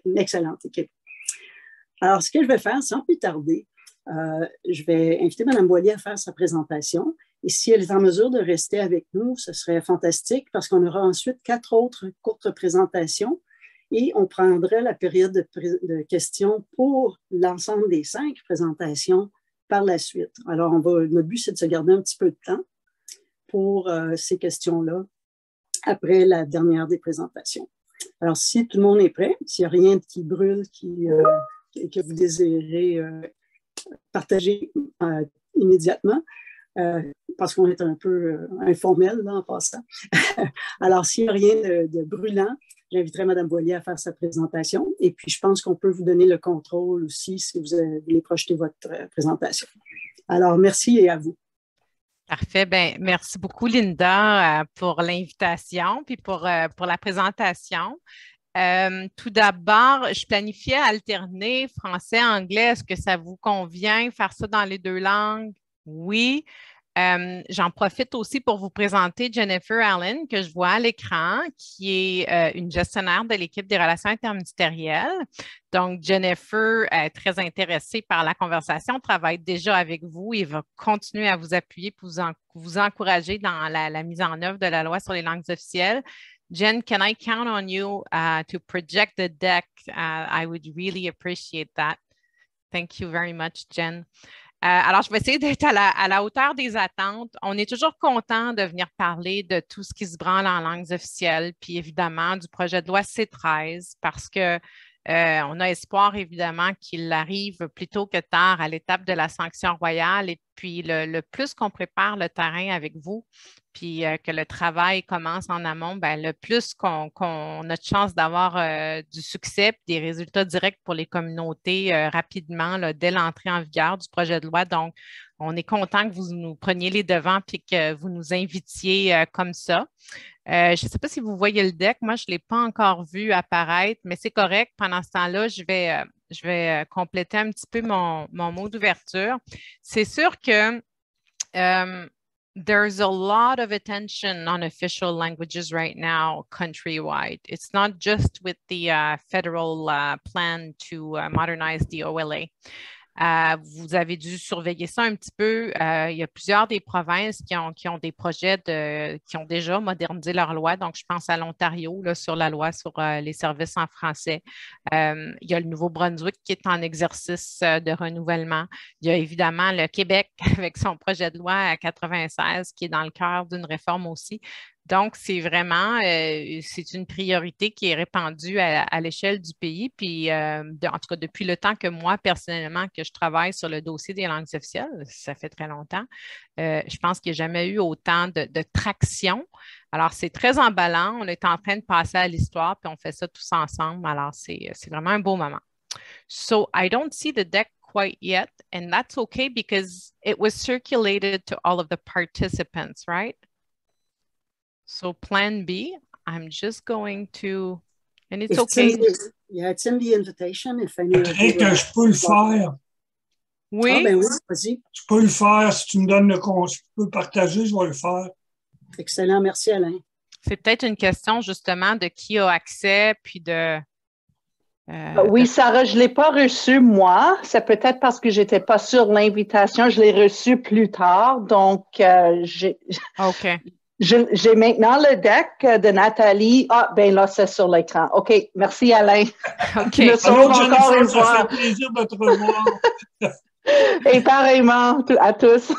une excellente équipe. Alors, ce que je vais faire, sans plus tarder, je vais inviter Mme Boilly à faire sa présentation. Et si elle est en mesure de rester avec nous, ce serait fantastique parce qu'on aura ensuite 4 autres courtes présentations et on prendrait la période de questions pour l'ensemble des 5 présentations par la suite. Alors, notre but, c'est de se garder un petit peu de temps pour ces questions-là après la dernière des présentations. Alors, si tout le monde est prêt, s'il n'y a rien qui brûle, que vous désirez partager immédiatement, parce qu'on est un peu informel là, en passant. Alors, s'il n'y a rien de brûlant, j'inviterai Mme Boilly à faire sa présentation. Et puis, je pense qu'on peut vous donner le contrôle aussi si vous voulez projeter votre présentation. Alors, merci et à vous. Parfait. Bien, merci beaucoup, Linda, pour l'invitation puis pour la présentation. Tout d'abord, je planifiais alterner français-anglais. Est-ce que ça vous convient, faire ça dans les 2 langues? Oui. J'en profite aussi pour vous présenter Jennifer Allen, que je vois à l'écran, qui est une gestionnaire de l'équipe des relations interministérielles. Donc, Jennifer est très intéressée par la conversation, travaille déjà avec vous et va continuer à vous appuyer pour vous encourager dans la mise en œuvre de la loi sur les langues officielles. Jen, can I count on you to project the deck? I would really appreciate that. Thank you very much, Jen. Alors, je vais essayer d'être à la hauteur des attentes. On est toujours content de venir parler de tout ce qui se branle en langues officielles, puis évidemment du projet de loi C13, parce que on a espoir évidemment qu'il arrive plus tôt que tard à l'étape de la sanction royale. Et puis, le plus qu'on prépare le terrain avec vous, puis que le travail commence en amont, bien, le plus qu'on a de chance d'avoir du succès et des résultats directs pour les communautés rapidement là, dès l'entrée en vigueur du projet de loi. Donc, on est content que vous nous preniez les devants et que vous nous invitiez comme ça. Je ne sais pas si vous voyez le deck. Moi, je ne l'ai pas encore vu apparaître, mais c'est correct. Pendant ce temps-là, je vais compléter un petit peu mon mot d'ouverture. C'est sûr que there's a lot of attention on official languages right now countrywide. It's not just with the federal plan to modernize the OLA. Vous avez dû surveiller ça un petit peu. Il y a plusieurs des provinces qui ont des projets qui ont déjà modernisé leur loi. Donc, je pense à l'Ontario là, sur la loi sur les services en français. Il y a le Nouveau-Brunswick qui est en exercice de renouvellement. Il y a évidemment le Québec avec son projet de loi à 96 qui est dans le cœur d'une réforme aussi. Donc, c'est vraiment, c'est une priorité qui est répandue à l'échelle du pays. Puis, en tout cas, depuis le temps que moi, personnellement, que je travaille sur le dossier des langues officielles, ça fait très longtemps, je pense qu'il n'y a jamais eu autant de traction. Alors, c'est très emballant. On est en train de passer à l'histoire, puis on fait ça tous ensemble. Alors, c'est vraiment un beau moment. So, I don't see the deck quite yet, and that's okay because it was circulated to all of the participants, right? So plan B, I'm just going to, and it's okay. It's in the invitation. If any je peux le faire. Oui. Ah, ben oui, vas-y. Je peux le faire. Si tu me donnes le conseil, je peux partager, je vais le faire. Excellent. Merci, Alain. C'est peut-être une question, justement, de qui a accès, puis de... oui, Sarah, je ne l'ai pas reçu, moi. C'est peut-être parce que je n'étais pas sur l'invitation. Je l'ai reçu plus tard. Donc, OK. J'ai maintenant le deck de Nathalie. Ah, ben là, c'est sur l'écran. OK, merci Alain. OK. Encore une fois. Ça fait plaisir de te revoir. Et pareillement à tous.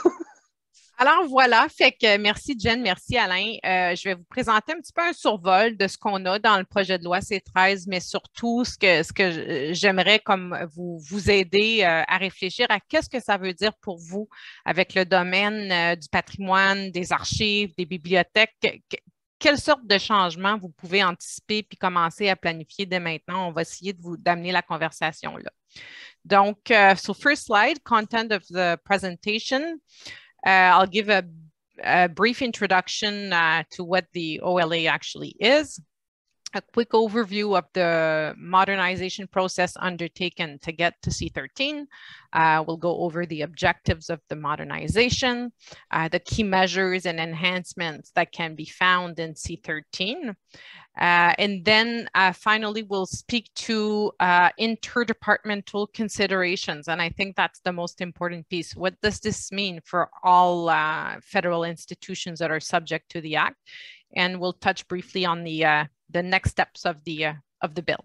Alors voilà, fait que merci Jen, merci Alain. Je vais vous présenter un petit peu un survol de ce qu'on a dans le projet de loi C13, mais surtout ce que j'aimerais comme vous aider à réfléchir à qu'est-ce que ça veut dire pour vous avec le domaine du patrimoine, des archives, des bibliothèques. Quelle sorte de changements vous pouvez anticiper puis commencer à planifier dès maintenant? On va essayer d'amener la conversation là. Donc, so first slide, content of the presentation. I'll give a brief introduction to what the OLA actually is. a quick overview of the modernization process undertaken to get to C13. We'll go over the objectives of the modernization, the key measures and enhancements that can be found in C13. And then finally, we'll speak to interdepartmental considerations. And I think that's the most important piece. What does this mean for all federal institutions that are subject to the Act? And we'll touch briefly on the next steps of the bill.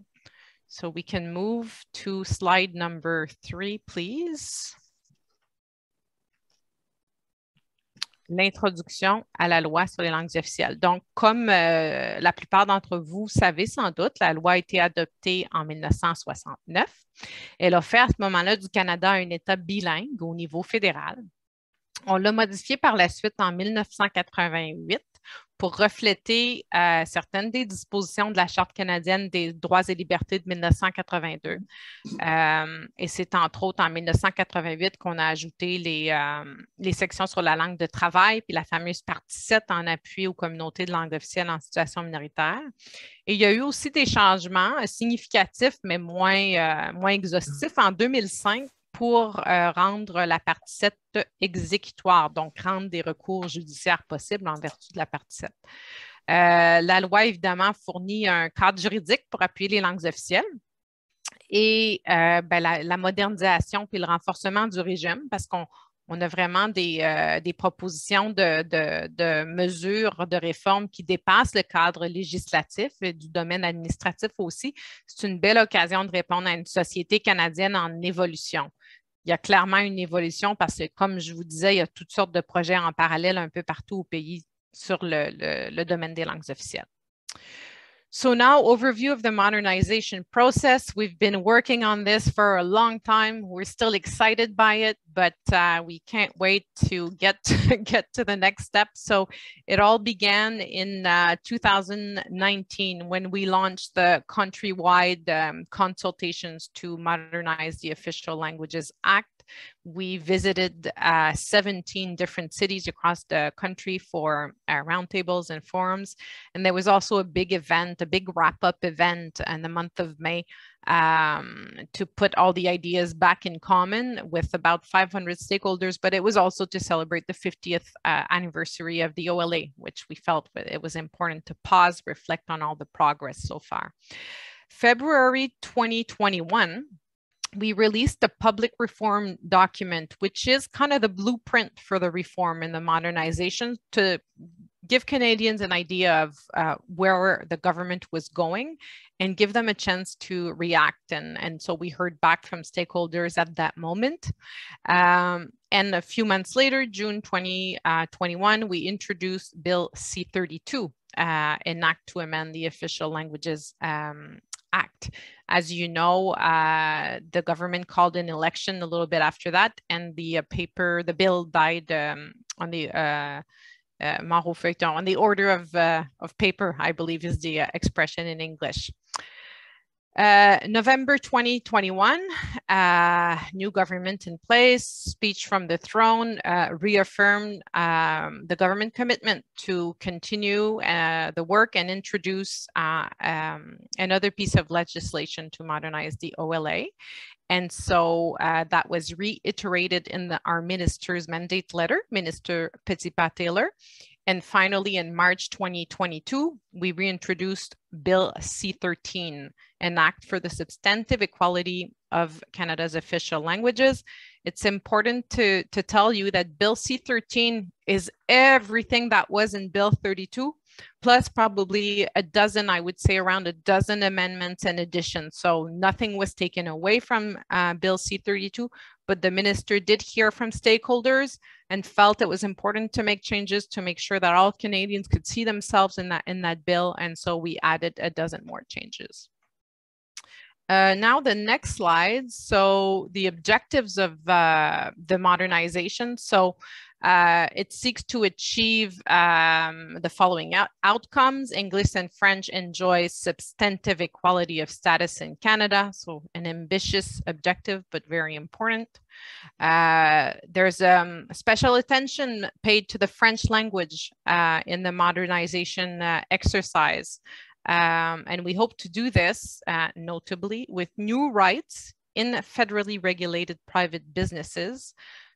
So we can move to slide number 3, please. L'introduction à la loi sur les langues officielles. Donc, comme la plupart d'entre vous savez sans doute, la loi a été adoptée en 1969. Elle a fait à ce moment-là du Canada un État bilingue au niveau fédéral. On l'a modifié par la suite en 1988 pour refléter certaines des dispositions de la Charte canadienne des droits et libertés de 1982. Et c'est entre autres en 1988 qu'on a ajouté les sections sur la langue de travail puis la fameuse partie 7 en appui aux communautés de langue officielle en situation minoritaire. Et il y a eu aussi des changements significatifs, mais moins exhaustifs en 2005 pour rendre la partie 7 exécutoire, donc rendre des recours judiciaires possibles en vertu de la partie 7. La loi, évidemment, fournit un cadre juridique pour appuyer les langues officielles et la modernisation puis le renforcement du régime, parce qu'on a vraiment des propositions de mesures de réforme qui dépassent le cadre législatif et du domaine administratif aussi. C'est une belle occasion de répondre à une société canadienne en évolution. Il y a clairement une évolution parce que, comme je vous disais, il y a toutes sortes de projets en parallèle un peu partout au pays sur le domaine des langues officielles. So now, overview of the modernization process. We've been working on this for a long time. We're still excited by it, but we can't wait to get to the next step. So it all began in 2019 when we launched the countrywide consultations to modernize the Official Languages Act. We visited 17 different cities across the country for roundtables and forums. And there was also a big event, a big wrap-up event in the month of May to put all the ideas back in common with about 500 stakeholders, but it was also to celebrate the 50th anniversary of the OLA, which we felt it was important to pause, reflect on all the progress so far. February 2021, we released a public reform document, which is kind of the blueprint for the reform and the modernization to give Canadians an idea of where the government was going and give them a chance to react. And so we heard back from stakeholders at that moment. And a few months later, June 2021, we introduced Bill C-32, an act to amend the Official Languages Act. As you know, the government called an election a little bit after that, and the bill died on the mort au feuilleton, on the order of paper, I believe is the expression in English. November 2021, new government in place, speech from the throne reaffirmed the government commitment to continue the work and introduce another piece of legislation to modernize the OLA. And so that was reiterated in our minister's mandate letter, Minister Petitpas-Taylor. And finally, in March 2022, we reintroduced Bill C-13, an act for the substantive equality of Canada's official languages. It's important to tell you that Bill C-13 is everything that was in Bill 32, plus probably a dozen, I would say around a dozen amendments and additions. So nothing was taken away from Bill C-32, but the minister did hear from stakeholders and felt it was important to make changes to make sure that all Canadians could see themselves in that bill. And so we added a dozen more changes. Now the next slide. So the objectives of the modernization. So it seeks to achieve the following outcomes. English and French enjoy substantive equality of status in Canada. So an ambitious objective, but very important. There's special attention paid to the French language in the modernization exercise. And we hope to do this notably with new rights in federally regulated private businesses,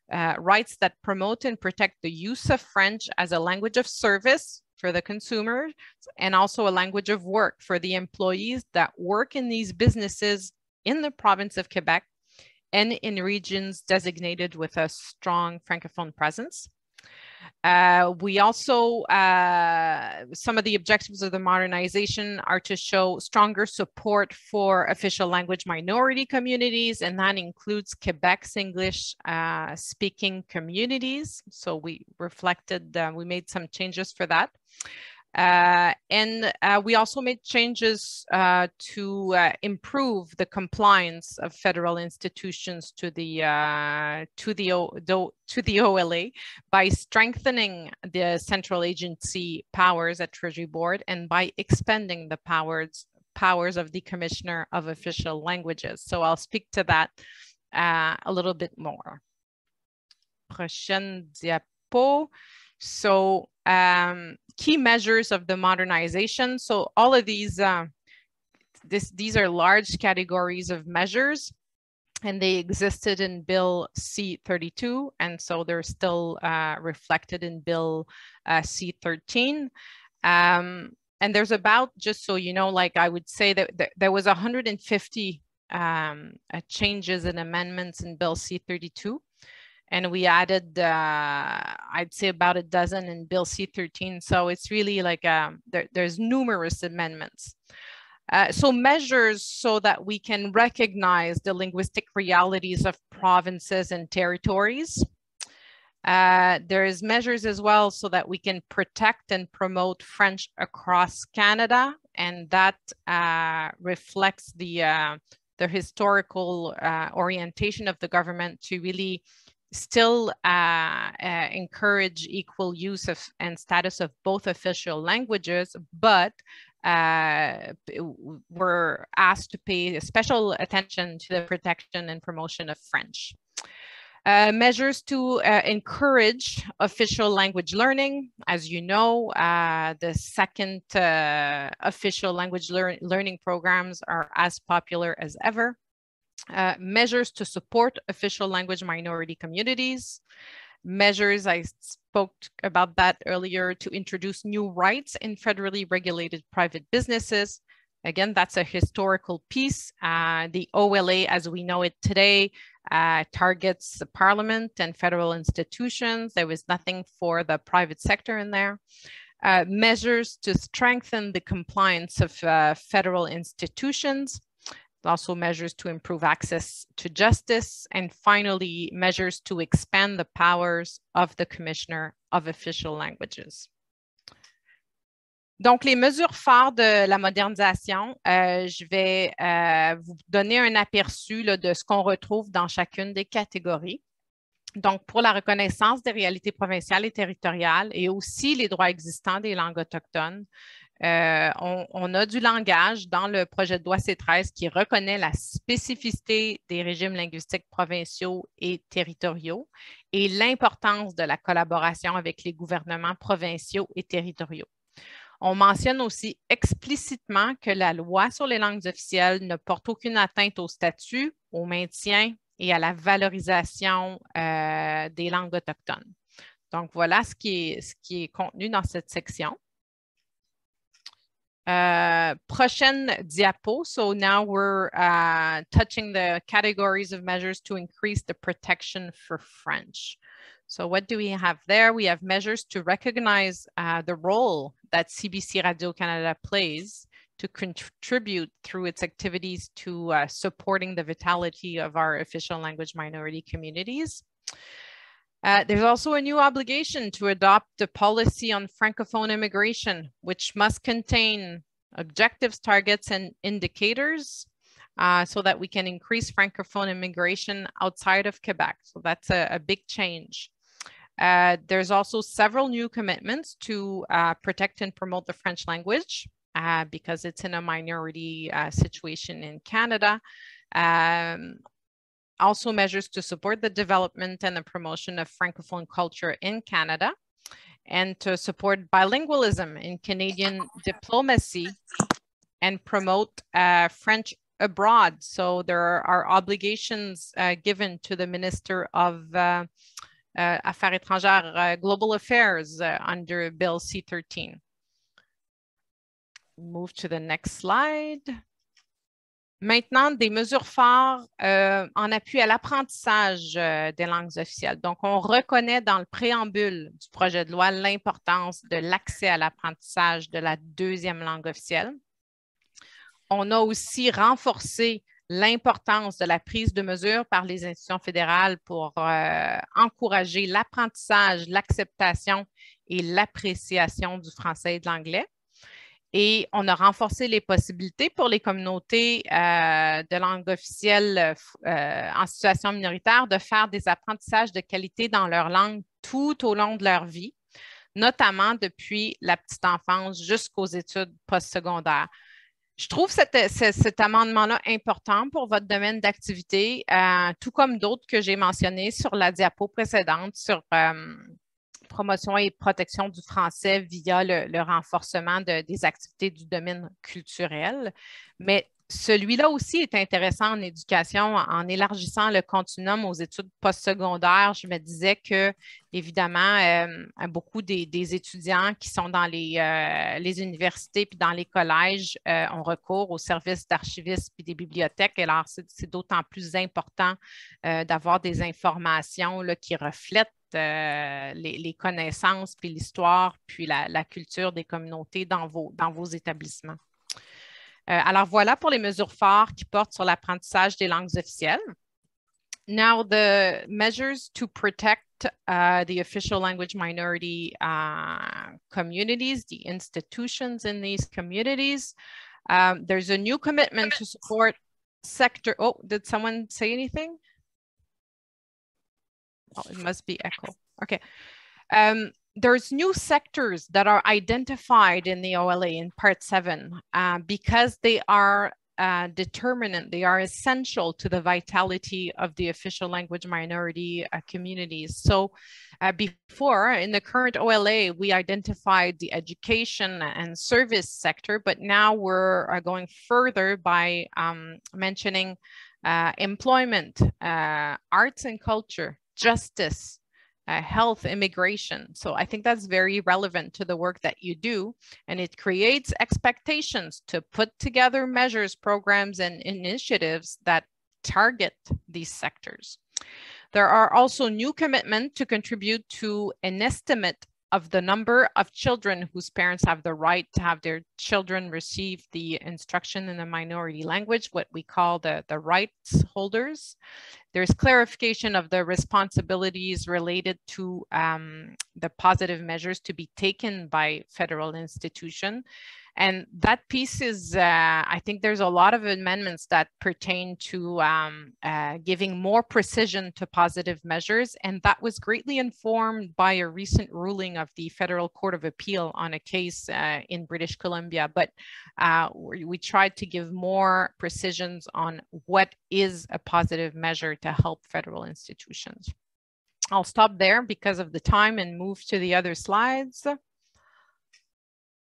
rights that promote and protect the use of French as a language of service for the consumer and also a language of work for the employees that work in these businesses in the province of Quebec and in regions designated with a strong Francophone presence. We also, some of the objectives of the modernization are to show stronger support for official language minority communities, and that includes Quebec's English speaking communities. So we reflected, we made some changes for that. And we also made changes to improve the compliance of federal institutions to the OLA by strengthening the central agency powers at Treasury Board and by expanding the powers of the Commissioner of Official Languages. So I'll speak to that a little bit more. Prochaine diapo. So key measures of the modernization. So all of these, these are large categories of measures, and they existed in Bill C-32, and so they're still reflected in Bill C-13. And there's about, just so you know, like I would say that there was 150 changes and amendments in Bill C-32. And we added, I'd say about a dozen in Bill C-13. So it's really like there's numerous amendments. So measures so that we can recognize the linguistic realities of provinces and territories. There's measures as well so that we can protect and promote French across Canada. And that reflects the historical orientation of the government to really still encourage equal use of and status of both official languages, but we're asked to pay special attention to the protection and promotion of French. Measures to encourage official language learning. As you know, the second official language learning programs are as popular as ever. Measures to support official language minority communities. Measures, I spoke about that earlier, to introduce new rights in federally regulated private businesses. Again, that's a historical piece. The OLA, as we know it today, targets the Parliament and federal institutions. There was nothing for the private sector in there. Measures to strengthen the compliance of federal institutions. Also measures to improve access to justice, and finally, measures to expand the powers of the Commissioner of Official Languages. Donc, les mesures phares de la modernisation, je vais vous donner un aperçu là, de ce qu'on retrouve dans chacune des catégories. Donc, pour la reconnaissance des réalités provinciales et territoriales et aussi les droits existants des langues autochtones, on a du langage dans le projet de loi C-13 qui reconnaît la spécificité des régimes linguistiques provinciaux et territoriaux et l'importance de la collaboration avec les gouvernements provinciaux et territoriaux. On mentionne aussi explicitement que la loi sur les langues officielles ne porte aucune atteinte au statut, au maintien et à la valorisation des langues autochtones. Donc, voilà ce qui est contenu dans cette section. Prochaine diapo. So now we're touching the categories of measures to increase the protection for French. So what do we have there? We have measures to recognize the role that CBC Radio-Canada plays to contribute through its activities to supporting the vitality of our official language minority communities. There's also a new obligation to adopt a policy on Francophone immigration, which must contain objectives, targets, and indicators so that we can increase Francophone immigration outside of Quebec. So that's a big change. There's also several new commitments to protect and promote the French language because it's in a minority situation in Canada. Also measures to support the development and the promotion of Francophone culture in Canada and to support bilingualism in Canadian diplomacy and promote French abroad. So there are obligations given to the Minister of Affaires étrangères, Global Affairs under Bill C-13. Move to the next slide. Maintenant, des mesures phares en appui à l'apprentissage des langues officielles. Donc, on reconnaît dans le préambule du projet de loi l'importance de l'accès à l'apprentissage de la deuxième langue officielle. On a aussi renforcé l'importance de la prise de mesures par les institutions fédérales pour encourager l'apprentissage, l'acceptation et l'appréciation du français et de l'anglais. Et on a renforcé les possibilités pour les communautés de langue officielle en situation minoritaire de faire des apprentissages de qualité dans leur langue tout au long de leur vie, notamment depuis la petite enfance jusqu'aux études postsecondaires. Je trouve cet amendement-là important pour votre domaine d'activité, tout comme d'autres que j'ai mentionnés sur la diapo précédente sur promotion et protection du français via le renforcement des activités du domaine culturel. Mais celui-là aussi est intéressant en éducation en élargissant le continuum aux études postsecondaires. Je me disais que, évidemment, beaucoup des étudiants qui sont dans les universités puis dans les collèges ont recours aux services d'archivistes puis des bibliothèques. Et alors, c'est d'autant plus important d'avoir des informations là, qui reflètent les connaissances puis l'histoire puis la culture des communautés dans vos établissements. Alors, voilà pour les mesures phares qui portent sur l'apprentissage des langues officielles. Now, the measures to protect the official language minority communities, the institutions in these communities. There's a new commitment to support sector. Oh, did someone say anything? Oh, it must be echo. Okay. There's new sectors that are identified in the OLA in Part 7 because they are determinant, they are essential to the vitality of the official language minority communities. So before, in the current OLA, we identified the education and service sector, but now we're going further by mentioning employment, arts and culture, justice, health, immigration. So I think that's very relevant to the work that you do, and it creates expectations to put together measures, programs, and initiatives that target these sectors. There are also new commitments to contribute to an estimate of the number of children whose parents have the right to have their children receive the instruction in a minority language, what we call the rights holders. There's clarification of the responsibilities related to the positive measures to be taken by federal institutions. And that piece is, I think there's a lot of amendments that pertain to giving more precision to positive measures. And that was greatly informed by a recent ruling of the Federal Court of Appeal on a case in British Columbia. But we tried to give more precisions on what is a positive measure to help federal institutions. I'll stop there because of the time and move to the other slides.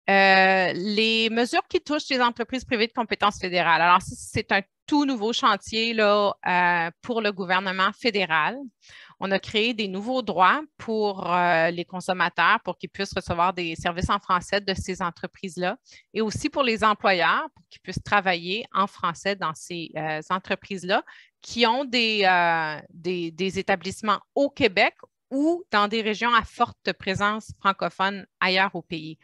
Les mesures qui touchent les entreprises privées de compétences fédérales. Alors, c'est un tout nouveau chantier là, pour le gouvernement fédéral. On a créé des nouveaux droits pour les consommateurs pour qu'ils puissent recevoir des services en français de ces entreprises-là et aussi pour les employeurs pour qu'ils puissent travailler en français dans ces entreprises-là qui ont des établissements au Québec ou dans des régions à forte présence francophone ailleurs au pays.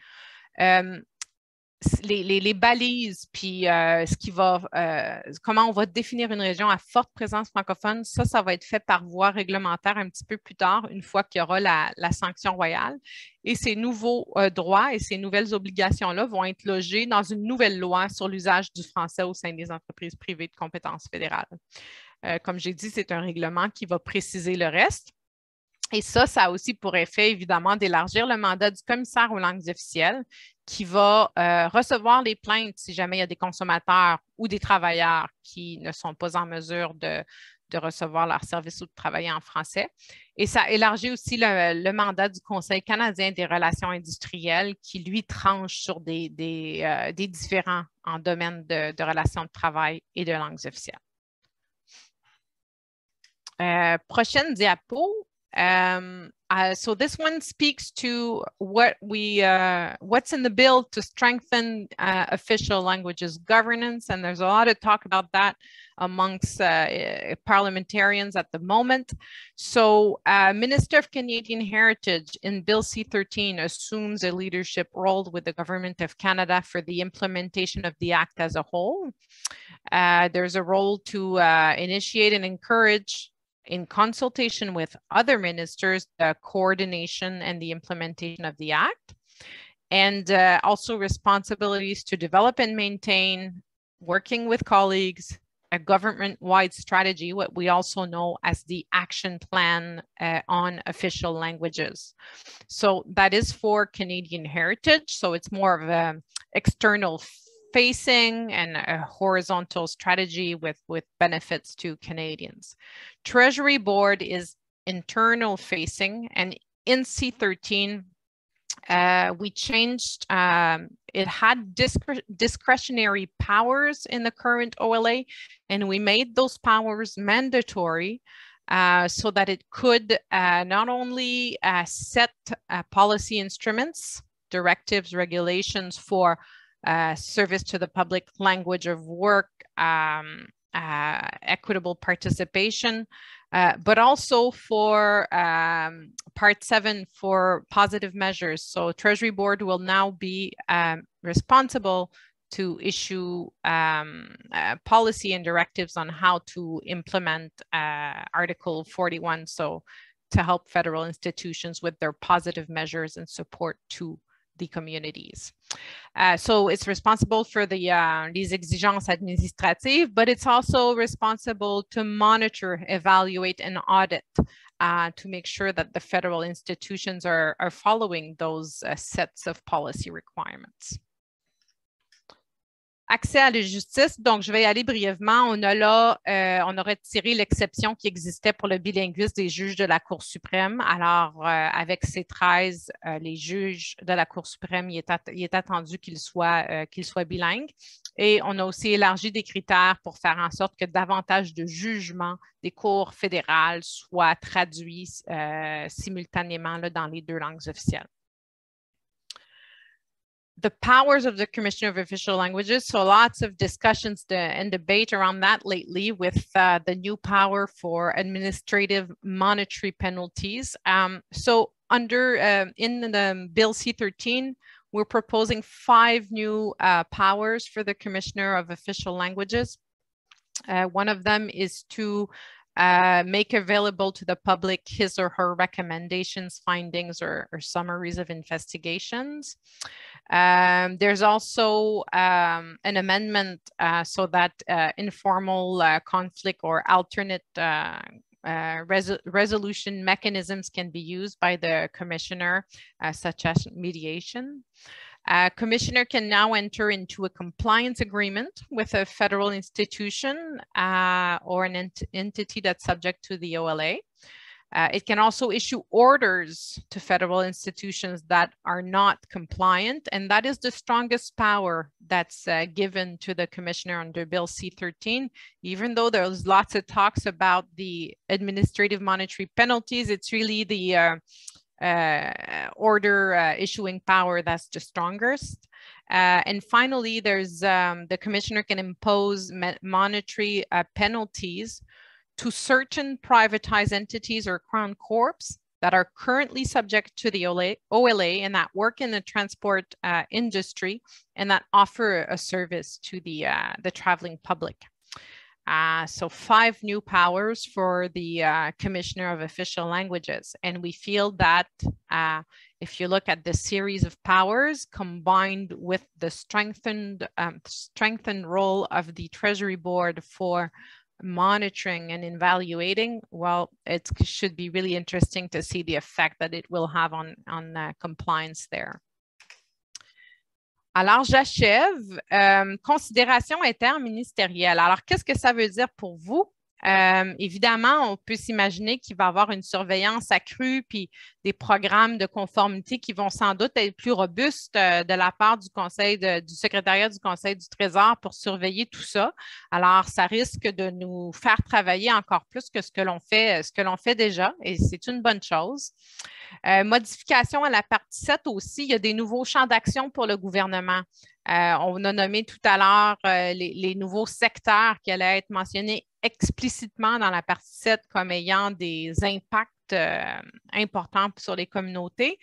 Les balises, puis comment on va définir une région à forte présence francophone, ça va être fait par voie réglementaire un petit peu plus tard, une fois qu'il y aura la sanction royale. Et ces nouveaux droits et ces nouvelles obligations-là vont être logés dans une nouvelle loi sur l'usage du français au sein des entreprises privées de compétences fédérales. Comme j'ai dit, c'est un règlement qui va préciser le reste. Et ça a aussi pour effet, évidemment, d'élargir le mandat du commissaire aux langues officielles qui va recevoir les plaintes si jamais il y a des consommateurs ou des travailleurs qui ne sont pas en mesure de de recevoir leurs services ou de travailler en français. Et ça élargit aussi le mandat du Conseil canadien des relations industrielles qui, lui, tranche sur des différents en domaine de relations de travail et de langues officielles. Prochaine diapo. So this one speaks to what's in the bill to strengthen official languages governance, and there's a lot of talk about that amongst parliamentarians at the moment. So Minister of Canadian Heritage in Bill C-13 assumes a leadership role with the Government of Canada for the implementation of the Act as a whole. There's a role to initiate and encourage, in consultation with other ministers, the coordination and the implementation of the Act, and also responsibilities to develop and maintain, working with colleagues, a government-wide strategy, what we also know as the Action Plan on Official Languages. So that is for Canadian Heritage, so it's more of an external facing and a horizontal strategy with benefits to Canadians. Treasury Board is internal facing, and in C-13, we changed, it had discretionary powers in the current OLA, and we made those powers mandatory so that it could not only set policy instruments, directives, regulations for service to the public, language of work, equitable participation, but also for Part 7 for positive measures. So Treasury Board will now be responsible to issue policy and directives on how to implement Article 41, so to help federal institutions with their positive measures and support to the communities. So it's responsible for the les exigences administratives, but it's also responsible to monitor, evaluate, and audit to make sure that the federal institutions are following those sets of policy requirements. Accès à la justice, donc je vais y aller brièvement. On a retiré l'exception qui existait pour le bilinguisme des juges de la Cour suprême. Alors, avec ces 13, les juges de la Cour suprême, il est attendu qu'ils soient bilingues. Et on a aussi élargi des critères pour faire en sorte que davantage de jugements des cours fédérales soient traduits simultanément là, dans les 2 langues officielles. The powers of the Commissioner of Official Languages, so lots of discussions and debate around that lately with the new power for administrative monetary penalties. So under in the Bill C-13, we're proposing 5 new powers for the Commissioner of Official Languages. One of them is to make available to the public his or her recommendations, findings, or summaries of investigations. There's also an amendment so that informal conflict or alternate resolution mechanisms can be used by the commissioner, such as mediation. Commissioner can now enter into a compliance agreement with a federal institution or an entity that's subject to the OLA. It can also issue orders to federal institutions that are not compliant, and that is the strongest power that's given to the commissioner under Bill C-13. Even though there's lots of talks about the administrative monetary penalties, it's really the order issuing power that's the strongest. And finally, there's the commissioner can impose monetary penalties to certain privatized entities or crown corps that are currently subject to the OLA and that work in the transport industry and that offer a service to the traveling public. So 5 new powers for the Commissioner of Official Languages. And we feel that if you look at the series of powers combined with the strengthened role of the Treasury Board for monitoring and evaluating, well, it should be really interesting to see the effect that it will have on compliance there. Alors, j'achève. Considération interministérielle. Alors, qu'est-ce que ça veut dire pour vous? Évidemment, on peut s'imaginer qu'il va y avoir une surveillance accrue puis des programmes de conformité qui vont sans doute être plus robustes de la part du du secrétariat du Conseil du Trésor pour surveiller tout ça. Alors, ça risque de nous faire travailler encore plus que ce que l'on fait déjà, et c'est une bonne chose. Modification à la partie 7 aussi, il y a des nouveaux champs d'action pour le gouvernement. On a nommé tout à l'heure les nouveaux secteurs qui allaient être mentionnés explicitement dans la partie 7 comme ayant des impacts importants sur les communautés.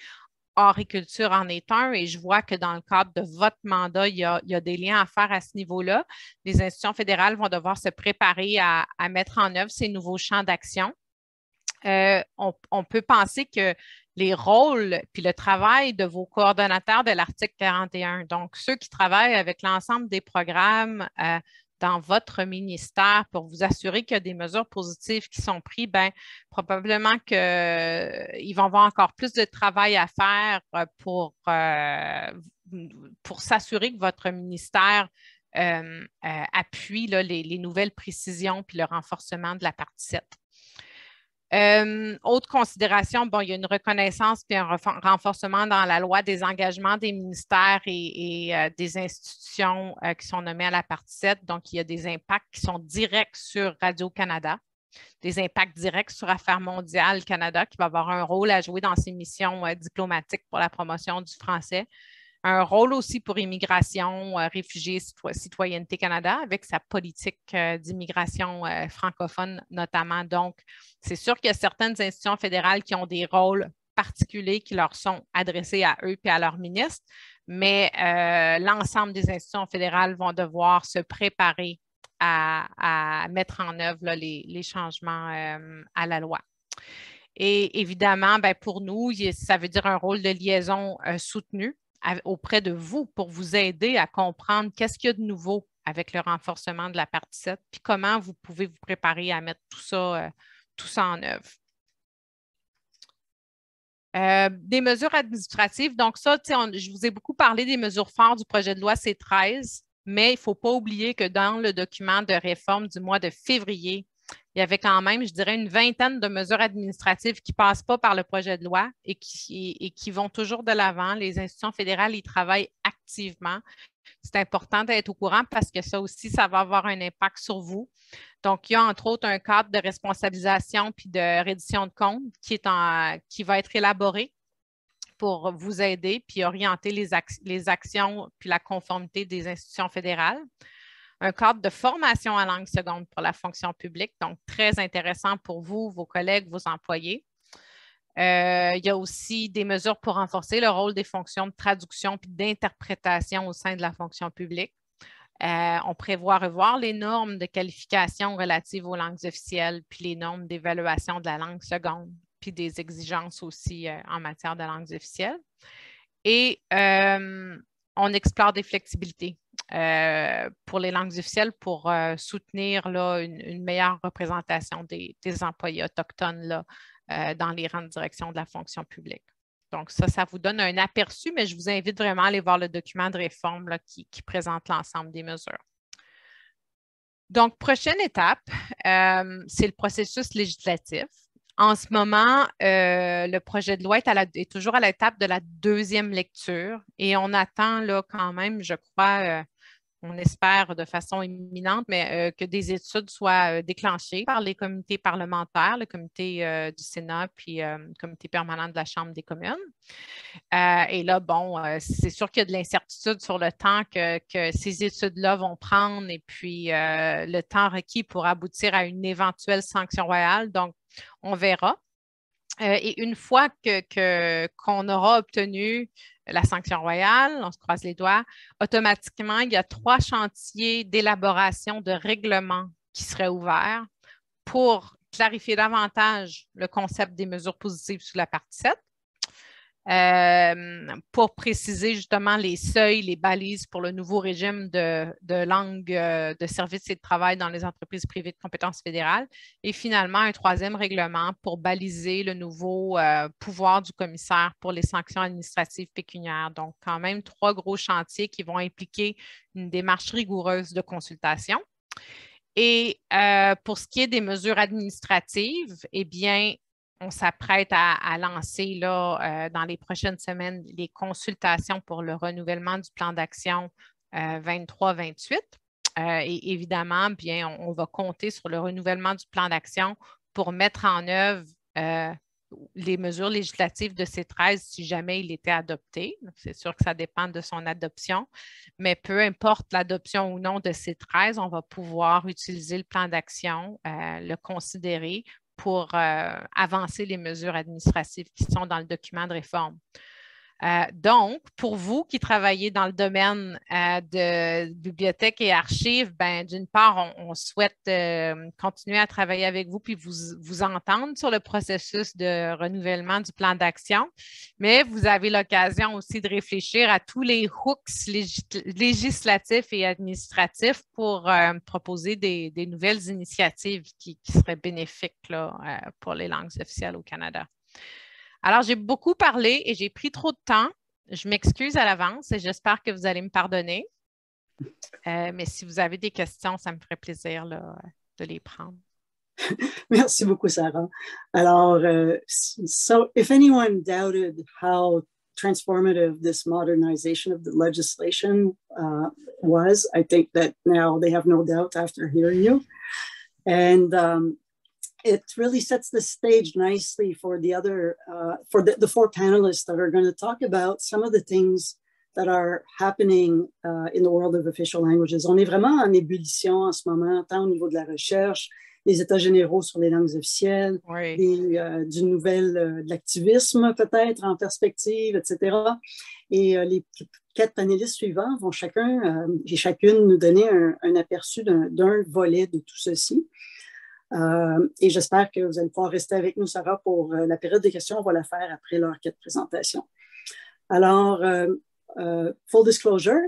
Agriculture en est un, et je vois que dans le cadre de votre mandat, il y a des liens à faire à ce niveau-là. Les institutions fédérales vont devoir se préparer à mettre en œuvre ces nouveaux champs d'action. On peut penser que les rôles puis le travail de vos coordonnateurs de l'article 41, donc ceux qui travaillent avec l'ensemble des programmes dans votre ministère pour vous assurer qu'il y a des mesures positives qui sont prises, bien, probablement qu'ils vont avoir encore plus de travail à faire pour s'assurer que votre ministère appuie là, les nouvelles précisions puis le renforcement de la partie 7. Autre considération, bon, il y a une reconnaissance puis un renforcement dans la loi des engagements des ministères et des institutions qui sont nommées à la partie 7. Donc, il y a des impacts qui sont directs sur Radio-Canada, des impacts directs sur Affaires mondiales Canada, qui va avoir un rôle à jouer dans ses missions diplomatiques pour la promotion du français. Un rôle aussi pour Immigration, Réfugiés, Citoyenneté Canada, avec sa politique d'immigration francophone notamment. Donc, c'est sûr qu'il y a certaines institutions fédérales qui ont des rôles particuliers qui leur sont adressés à eux et à leurs ministres, mais l'ensemble des institutions fédérales vont devoir se préparer à mettre en œuvre là, les changements à la loi. Et évidemment, bien, pour nous, ça veut dire un rôle de liaison soutenu auprès de vous pour vous aider à comprendre qu'est-ce qu'il y a de nouveau avec le renforcement de la partie 7, puis comment vous pouvez vous préparer à mettre tout ça en œuvre. Des mesures administratives. Donc ça, je vous ai beaucoup parlé des mesures phares du projet de loi C13, mais il ne faut pas oublier que dans le document de réforme du mois de février, il y avait quand même, je dirais, une vingtaine de mesures administratives qui ne passent pas par le projet de loi et qui vont toujours de l'avant. Les institutions fédérales y travaillent activement. C'est important d'être au courant parce que ça aussi, ça va avoir un impact sur vous. Donc, il y a entre autres un cadre de responsabilisation puis de reddition de comptes qui va être élaboré pour vous aider puis orienter les actions puis la conformité des institutions fédérales. Un cadre de formation en langue seconde pour la fonction publique, donc très intéressant pour vous, vos collègues, vos employés. Il y a aussi des mesures pour renforcer le rôle des fonctions de traduction puis d'interprétation au sein de la fonction publique. On prévoit revoir les normes de qualification relatives aux langues officielles puis les normes d'évaluation de la langue seconde puis des exigences aussi en matière de langues officielles. Et on explore des flexibilités pour les langues officielles pour soutenir là, une meilleure représentation des employés autochtones là, dans les rangs de direction de la fonction publique. Donc, ça vous donne un aperçu, mais je vous invite vraiment à aller voir le document de réforme là, qui présente l'ensemble des mesures. Donc, prochaine étape, c'est le processus législatif. En ce moment, le projet de loi est toujours à l'étape de la deuxième lecture et on attend là, quand même, je crois, on espère de façon imminente, mais que des études soient déclenchées par les comités parlementaires, le comité du Sénat puis le comité permanent de la Chambre des communes. Et là, bon, c'est sûr qu'il y a de l'incertitude sur le temps que ces études-là vont prendre et puis le temps requis pour aboutir à une éventuelle sanction royale. Donc, on verra. Et une fois qu'on aura obtenu la sanction royale, on se croise les doigts, automatiquement, il y a 3 chantiers d'élaboration de règlements qui seraient ouverts pour clarifier davantage le concept des mesures positives sous la partie 7, pour préciser justement les seuils, les balises pour le nouveau régime de langue de service et de travail dans les entreprises privées de compétences fédérales. Et finalement, un 3e règlement pour baliser le nouveau pouvoir du commissaire pour les sanctions administratives pécuniaires. Donc, quand même 3 gros chantiers qui vont impliquer une démarche rigoureuse de consultation. Et pour ce qui est des mesures administratives, eh bien, on s'apprête à lancer là, dans les prochaines semaines les consultations pour le renouvellement du plan d'action 23-28. Et évidemment, bien, on va compter sur le renouvellement du plan d'action pour mettre en œuvre les mesures législatives de C13 si jamais il était adopté. C'est sûr que ça dépend de son adoption, mais peu importe l'adoption ou non de C13, on va pouvoir utiliser le plan d'action, le considérer pour avancer les mesures administratives qui sont dans le document de réforme. Donc, pour vous qui travaillez dans le domaine de bibliothèque et archives, ben, d'une part, on souhaite continuer à travailler avec vous puis vous entendre sur le processus de renouvellement du plan d'action, mais vous avez l'occasion aussi de réfléchir à tous les hooks législatifs et administratifs pour proposer des nouvelles initiatives qui seraient bénéfiques là, pour les langues officielles au Canada. Alors, j'ai beaucoup parlé et j'ai pris trop de temps. Je m'excuse à l'avance et j'espère que vous allez me pardonner. Mais si vous avez des questions, ça me ferait plaisir là, de les prendre. Merci beaucoup, Sarah. Alors, so if anyone doubted how transformative this modernization of the legislation was, I think that now they have no doubt after hearing you. And it really sets the stage nicely for the other, for the four panelists that are going to talk about some of the things that are happening in the world of official languages. On est vraiment en ébullition en ce moment, tant au niveau de la recherche, les états généraux sur les langues officielles, oui. Du de l'activisme peut-être en perspective, etc. Et les quatre panélistes suivants vont chacun et chacune nous donner un aperçu d'un volet de tout ceci. Et j'espère que vous allez pouvoir rester avec nous, Sarah, pour la période de questions. On va la faire après leurs quatre présentations. Alors, full disclosure,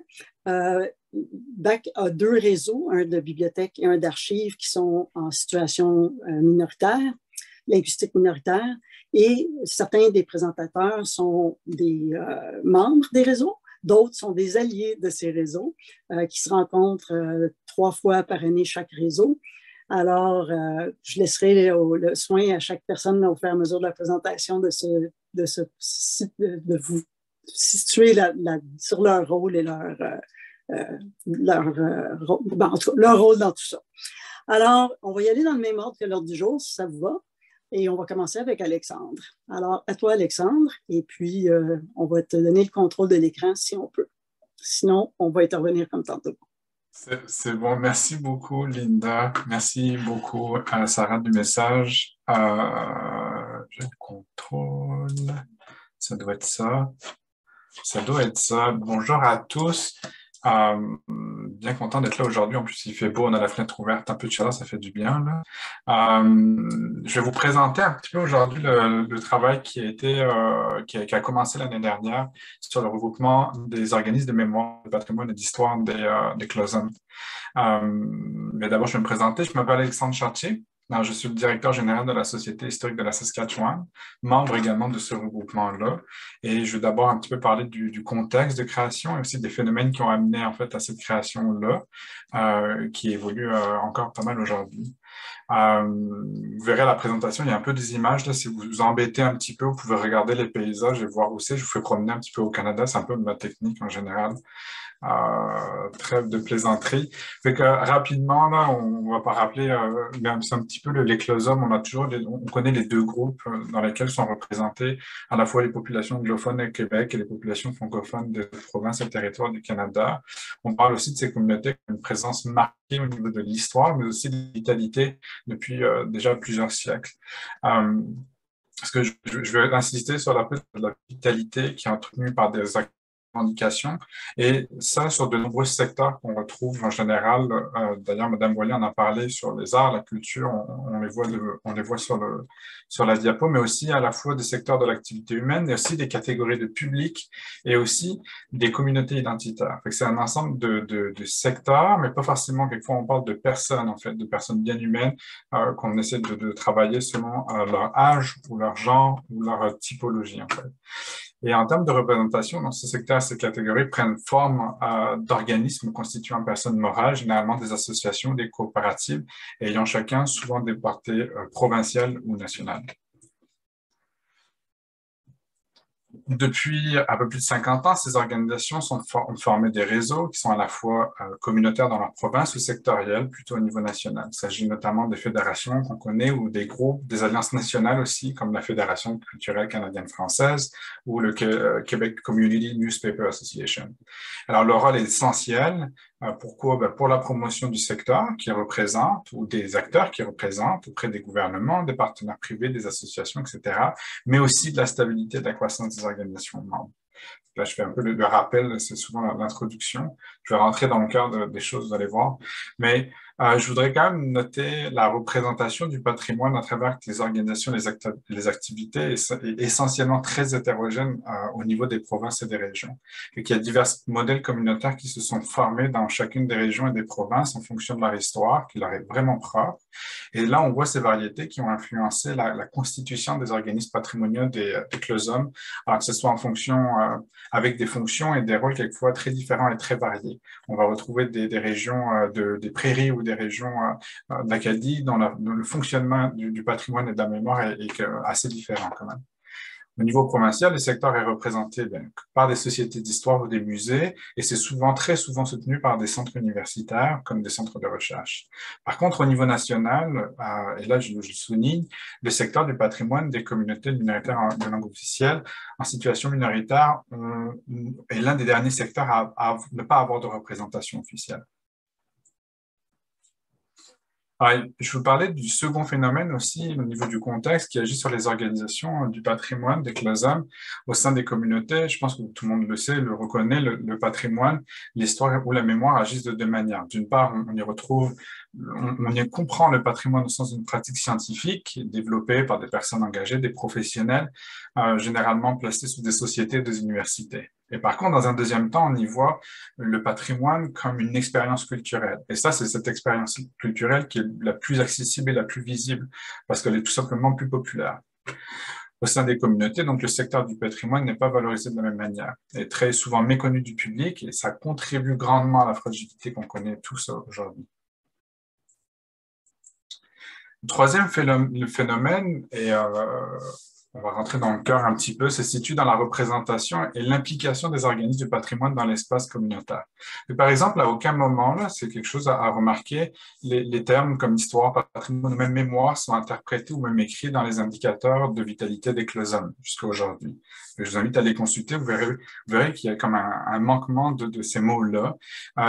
BAC a deux réseaux, un de bibliothèques et un d'archives qui sont en situation minoritaire, linguistique minoritaire, et certains des présentateurs sont des membres des réseaux, d'autres sont des alliés de ces réseaux qui se rencontrent 3 fois par année chaque réseau. Alors, je laisserai le soin à chaque personne au fur et à mesure de la présentation de vous situer sur leur rôle et leur rôle dans tout ça. Alors, on va y aller dans le même ordre que l'ordre du jour, si ça vous va. Et on va commencer avec Alexandre. Alors, à toi, Alexandre, et puis on va te donner le contrôle de l'écran si on peut. Sinon, on va intervenir comme tantôt. C'est bon. Merci beaucoup, Linda. Merci beaucoup à Sarah du message. Je le contrôle. Ça doit être ça. Ça doit être ça. Bonjour à tous. Bien content d'être là aujourd'hui. En plus, il fait beau, on a la fenêtre ouverte, un peu de chaleur, ça fait du bien, là. Je vais vous présenter un petit peu aujourd'hui le travail qui a commencé l'année dernière sur le regroupement des organismes de mémoire, de patrimoine et d'histoire des Cloisons. Mais d'abord, je vais me présenter. Je m'appelle Alexandre Chartier. Je suis le directeur général de la Société historique de la Saskatchewan, membre également de ce regroupement-là. Et je vais d'abord un petit peu parler du contexte de création et aussi des phénomènes qui ont amené en fait à cette création-là, qui évolue encore pas mal aujourd'hui. Vous verrez à la présentation, il y a un peu des images. Là, si vous vous embêtez un petit peu, vous pouvez regarder les paysages et voir où c'est. Je vous fais promener un petit peu au Canada, c'est un peu ma technique en général. Trêve de plaisanterie. Fait que rapidement, là, on va pas rappeler, c'est un petit peu les Cloisons. On connaît les deux groupes dans lesquels sont représentés à la fois les populations anglophones du Québec et les populations francophones des provinces et territoires du Canada. On parle aussi de ces communautés qui ont une présence marquée au niveau de l'histoire, mais aussi de vitalité depuis déjà plusieurs siècles. Parce que je vais insister sur la vitalité qui est entretenue par des revendications, et ça sur de nombreux secteurs qu'on retrouve en général. D'ailleurs, Mme Boilly en a parlé sur les arts, la culture, on les voit sur la diapo, mais aussi à la fois des secteurs de l'activité humaine, et aussi des catégories de public, et aussi des communautés identitaires. C'est un ensemble de secteurs, mais pas forcément, quelquefois on parle de personnes, en fait, de personnes bien humaines qu'on essaie de travailler selon leur âge, ou leur genre, ou leur typologie, en fait. Et en termes de représentation, dans ce secteur, ces catégories prennent forme d'organismes constituant personnes morales, généralement des associations, des coopératives, ayant chacun souvent des portées provinciales ou nationales. Depuis un peu plus de 50 ans, ces organisations ont formé des réseaux qui sont à la fois communautaires dans leur province ou sectoriels, plutôt au niveau national. Il s'agit notamment des fédérations qu'on connaît ou des groupes, des alliances nationales aussi, comme la Fédération culturelle canadienne-française ou le Québec Community Newspaper Association. Alors, leur rôle est essentiel. Pourquoi? Pour la promotion du secteur qu'ils représentent ou des acteurs qu'ils représentent auprès des gouvernements, des partenaires privés, des associations, etc., mais aussi de la stabilité et de la croissance des organisations membres. Là, je fais un peu le rappel, c'est souvent l'introduction. Je vais rentrer dans le cœur des choses, vous allez voir. Mais je voudrais quand même noter la représentation du patrimoine à travers les organisations, les activités essentiellement très hétérogènes au niveau des provinces et des régions. Et qu'il y a divers modèles communautaires qui se sont formés dans chacune des régions et des provinces en fonction de leur histoire, qui leur est vraiment propre. Et là, on voit ces variétés qui ont influencé la constitution des organismes patrimoniaux des CLOSOM, alors que ce soit en fonction, avec des fonctions et des rôles quelquefois très différents et très variés. On va retrouver des régions des prairies ou des régions d'Acadie dont le fonctionnement du patrimoine et de la mémoire est assez différent quand même. Au niveau provincial, le secteur est représenté par des sociétés d'histoire ou des musées et c'est très souvent soutenu par des centres universitaires comme des centres de recherche. Par contre, au niveau national, et là je souligne, le secteur du patrimoine des communautés minoritaires de langue officielle en situation minoritaire est l'un des derniers secteurs à ne pas avoir de représentation officielle. Je vous parlais du second phénomène aussi au niveau du contexte qui agit sur les organisations du patrimoine, des CLOSOM, au sein des communautés. Je pense que tout le monde le sait, le reconnaît, le patrimoine, l'histoire ou la mémoire agissent de deux manières. D'une part, on y comprend le patrimoine au sens d'une pratique scientifique développée par des personnes engagées, des professionnels, généralement placés sous des sociétés, des universités. Et par contre, dans un deuxième temps, on y voit le patrimoine comme une expérience culturelle. Et ça, c'est cette expérience culturelle qui est la plus accessible et la plus visible, parce qu'elle est tout simplement plus populaire. Au sein des communautés, donc le secteur du patrimoine n'est pas valorisé de la même manière, est très souvent méconnu du public et ça contribue grandement à la fragilité qu'on connaît tous aujourd'hui. Le troisième phénomène, et on va rentrer dans le cœur un petit peu, se situe dans la représentation et l'implication des organismes du patrimoine dans l'espace communautaire. Et par exemple, à aucun moment, là, c'est quelque chose à remarquer, les termes comme histoire, patrimoine ou même mémoire sont interprétés ou même écrits dans les indicateurs de vitalité des CLOSOM jusqu'à aujourd'hui. Je vous invite à les consulter, vous verrez qu'il y a comme un manquement de ces mots-là.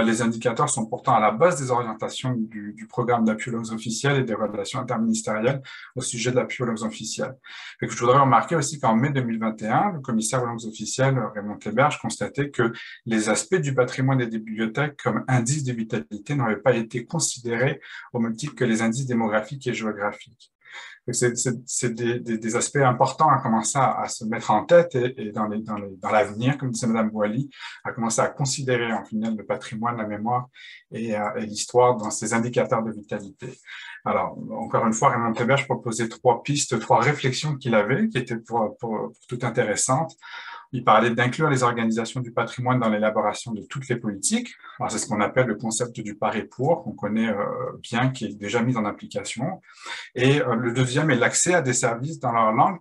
Les indicateurs sont pourtant à la base des orientations du programme d'appui aux langues officielles et des relations interministérielles au sujet de l'appui aux langues officielles. Et que je voudrais remarquer aussi qu'en mai 2021, le commissaire aux langues officielles, Raymond Théberge, constatait que les aspects du patrimoine et des bibliothèques comme indices de vitalité n'avaient pas été considérés au même titre que les indices démographiques et géographiques. C'est des aspects importants à commencer à se mettre en tête et dans l'avenir, comme disait Mme Boily, à commencer à considérer en final le patrimoine, la mémoire et l'histoire dans ces indicateurs de vitalité. Alors, encore une fois, Raymond Théberge proposait 3 pistes, 3 réflexions qu'il avait, qui étaient pour tout intéressantes. Il parlait d'inclure les organisations du patrimoine dans l'élaboration de toutes les politiques. Alors, c'est ce qu'on appelle le concept du par et pour, qu'on connaît bien, qui est déjà mis en application. Et le deuxième est l'accès à des services dans leur langue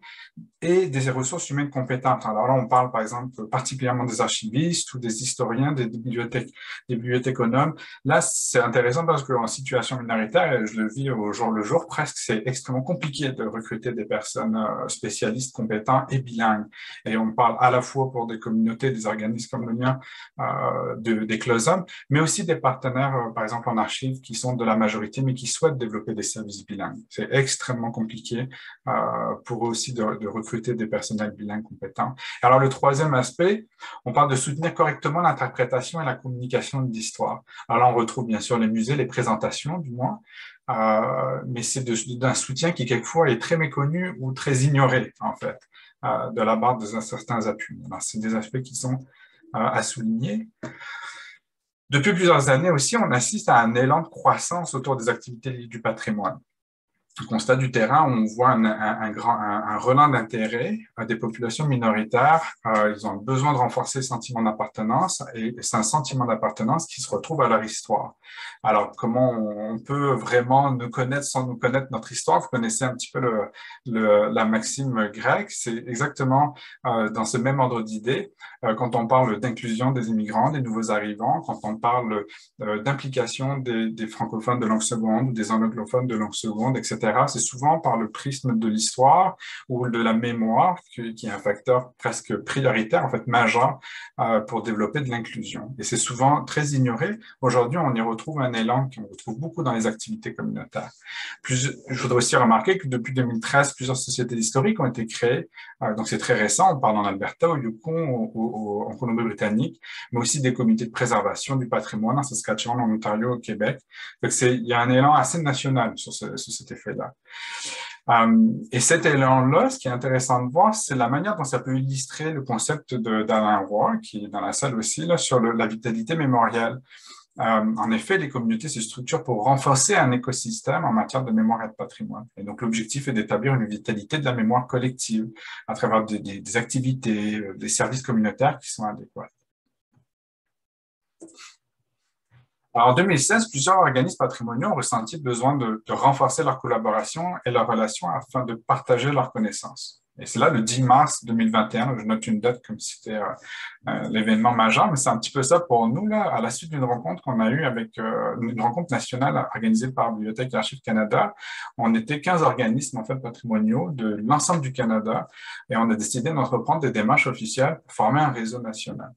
et des ressources humaines compétentes. Alors là, on parle par exemple particulièrement des archivistes ou des historiens, des bibliothéconomes. Là, c'est intéressant parce qu'en situation minoritaire, et je le vis au jour le jour presque, c'est extrêmement compliqué de recruter des personnes spécialistes, compétents et bilingues. Et on parle à la fois pour des communautés, des organismes comme le mien, des CLOSOM, mais aussi des partenaires, par exemple en archives, qui sont de la majorité, mais qui souhaitent développer des services bilingues. C'est extrêmement compliqué pour eux aussi de recruter des personnels bilingues compétents. Alors, le troisième aspect, on parle de soutenir correctement l'interprétation et la communication de l'histoire. Alors là, on retrouve bien sûr les musées, les présentations du moins, mais c'est d'un soutien qui quelquefois est très méconnu ou très ignoré, en fait, de la part de certains appuis. Alors, c'est des aspects qui sont à souligner. Depuis plusieurs années aussi, on assiste à un élan de croissance autour des activités liées du patrimoine. constat du terrain, on voit un relan d'intérêt des populations minoritaires. Ils ont besoin de renforcer le sentiment d'appartenance et c'est un sentiment d'appartenance qui se retrouve à leur histoire. Alors, comment on peut vraiment nous connaître sans nous connaître notre histoire? Vous connaissez un petit peu la maxime grecque, c'est exactement dans ce même ordre d'idée. Quand on parle d'inclusion des immigrants, des nouveaux arrivants, quand on parle d'implication des francophones de langue seconde ou des anglophones de langue seconde, etc., c'est souvent par le prisme de l'histoire ou de la mémoire qui est un facteur presque prioritaire, en fait majeur, pour développer de l'inclusion. Et c'est souvent très ignoré. Aujourd'hui, on y retrouve un élan qu'on retrouve beaucoup dans les activités communautaires. Je voudrais aussi remarquer que depuis 2013, plusieurs sociétés historiques ont été créées. Donc c'est très récent, on parle en Alberta, au Yukon, en Colombie-Britannique, mais aussi des comités de préservation du patrimoine en Saskatchewan, en Ontario, au Québec. Donc il y a un élan assez national sur cet effet-là. Et cet élan-là, ce qui est intéressant de voir, c'est la manière dont ça peut illustrer le concept d'Alain Roy, qui est dans la salle aussi, là, sur la vitalité mémorielle. En effet, les communautés se structurent pour renforcer un écosystème en matière de mémoire et de patrimoine. Et donc, l'objectif est d'établir une vitalité de la mémoire collective à travers des activités, des services communautaires qui sont adéquats. Alors, en 2016, plusieurs organismes patrimoniaux ont ressenti le besoin de renforcer leur collaboration et leur relation afin de partager leurs connaissances. Et c'est là, le 10 mars 2021, je note une date comme si c'était l'événement majeur, mais c'est un petit peu ça pour nous, là, à la suite d'une rencontre qu'on a eue avec une rencontre nationale organisée par Bibliothèque et Archives Canada. On était 15 organismes en fait, patrimoniaux de l'ensemble du Canada et on a décidé d'entreprendre des démarches officielles pour former un réseau national.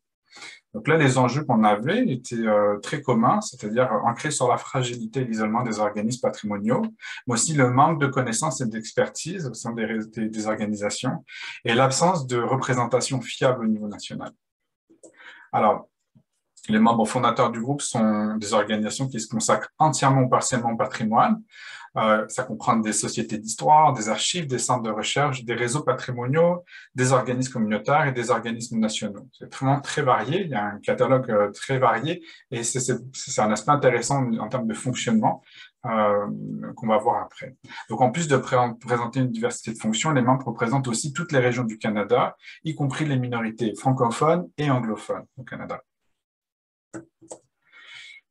Donc là, les enjeux qu'on avait étaient très communs, c'est-à-dire ancrés sur la fragilité et l'isolement des organismes patrimoniaux, mais aussi le manque de connaissances et d'expertise au sein des organisations et l'absence de représentation fiable au niveau national. Alors, les membres fondateurs du groupe sont des organisations qui se consacrent entièrement ou partiellement au patrimoine. Ça comprend des sociétés d'histoire, des archives, des centres de recherche, des réseaux patrimoniaux, des organismes communautaires et des organismes nationaux. C'est vraiment très varié, il y a un catalogue très varié et c'est un aspect intéressant en termes de fonctionnement qu'on va voir après. Donc, en plus de présenter une diversité de fonctions, les membres représentent aussi toutes les régions du Canada, y compris les minorités francophones et anglophones au Canada.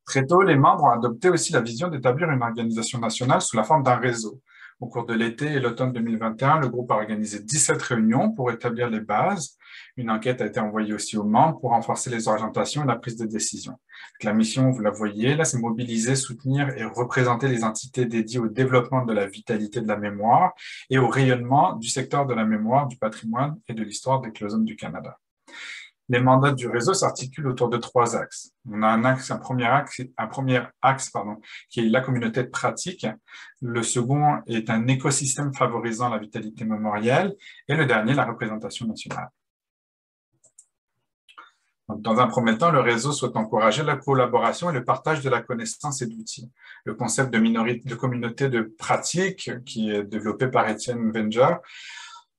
Très tôt, les membres ont adopté aussi la vision d'établir une organisation nationale sous la forme d'un réseau. Au cours de l'été et l'automne 2021, le groupe a organisé 17 réunions pour établir les bases. Une enquête a été envoyée aussi aux membres pour renforcer les orientations et la prise de décision. La mission, vous la voyez là, c'est mobiliser, soutenir et représenter les entités dédiées au développement de la vitalité de la mémoire et au rayonnement du secteur de la mémoire, du patrimoine et de l'histoire des Cloisons du Canada. Les mandats du réseau s'articulent autour de 3 axes. On a un premier axe, qui est la communauté de pratique. Le second est un écosystème favorisant la vitalité mémorielle. Et le dernier, la représentation nationale. Donc, dans un premier temps, le réseau souhaite encourager la collaboration et le partage de la connaissance et d'outils. Le concept de communauté de pratique, qui est développé par Étienne Wenger,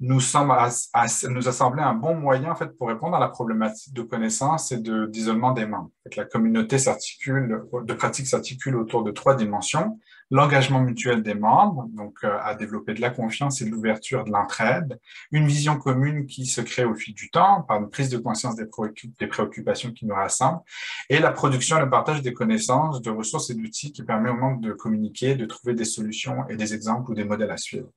nous a semblé un bon moyen en fait, pour répondre à la problématique de connaissance et d'isolement des membres. En fait, la communauté de pratique s'articule autour de 3 dimensions. L'engagement mutuel des membres, donc à développer de la confiance et de l'ouverture de l'entraide, une vision commune qui se crée au fil du temps par une prise de conscience des préoccupations qui nous rassemblent, et la production et le partage des connaissances, de ressources et d'outils qui permet aux membres de communiquer, de trouver des solutions et des exemples ou des modèles à suivre.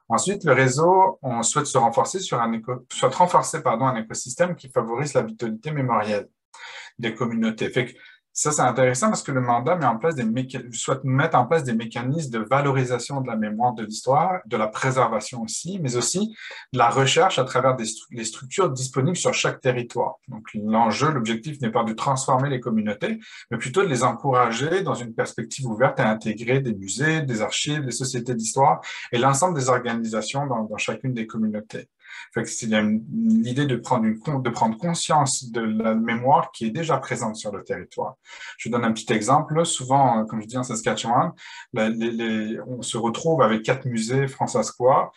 Ensuite, le réseau, on souhaite renforcer un écosystème qui favorise la vitalité mémorielle des communautés. Fait que ça, c'est intéressant parce que le mandat souhaite mettre en place des mécanismes de valorisation de la mémoire de l'histoire, de la préservation aussi, mais aussi de la recherche à travers les structures disponibles sur chaque territoire. Donc, l'objectif n'est pas de transformer les communautés, mais plutôt de les encourager dans une perspective ouverte à intégrer des musées, des archives, des sociétés d'histoire et l'ensemble des organisations dans chacune des communautés. Il y a l'idée de prendre conscience de la mémoire qui est déjà présente sur le territoire. Je donne un petit exemple. Souvent, comme je dis en Saskatchewan, on se retrouve avec 4 musées françaiscois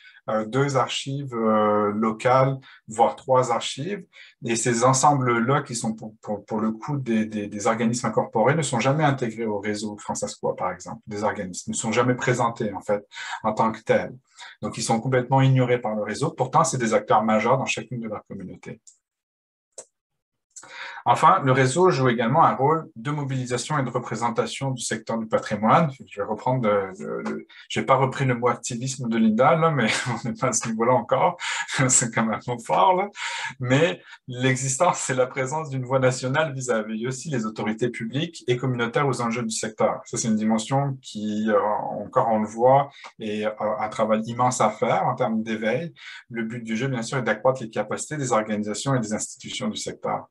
2 archives locales, voire 3 archives. Et ces ensembles-là, qui sont pour le coup des organismes incorporés, ne sont jamais intégrés au réseau Francescois, par exemple. Des organismes ne sont jamais présentés, en fait, en tant que tels. Donc, ils sont complètement ignorés par le réseau. Pourtant, c'est des acteurs majeurs dans chacune de leurs communautés. Enfin, le réseau joue également un rôle de mobilisation et de représentation du secteur du patrimoine. Je vais reprendre, j'ai pas repris le mot activisme de Linda, là, mais on n'est pas à ce niveau-là encore. C'est quand même un mot fort, là. Mais l'existence, c'est la présence d'une voix nationale vis-à-vis aussi les autorités publiques et communautaires aux enjeux du secteur. Ça, c'est une dimension qui, encore on le voit, est un travail immense à faire en termes d'éveil. Le but du jeu, bien sûr, est d'accroître les capacités des organisations et des institutions du secteur.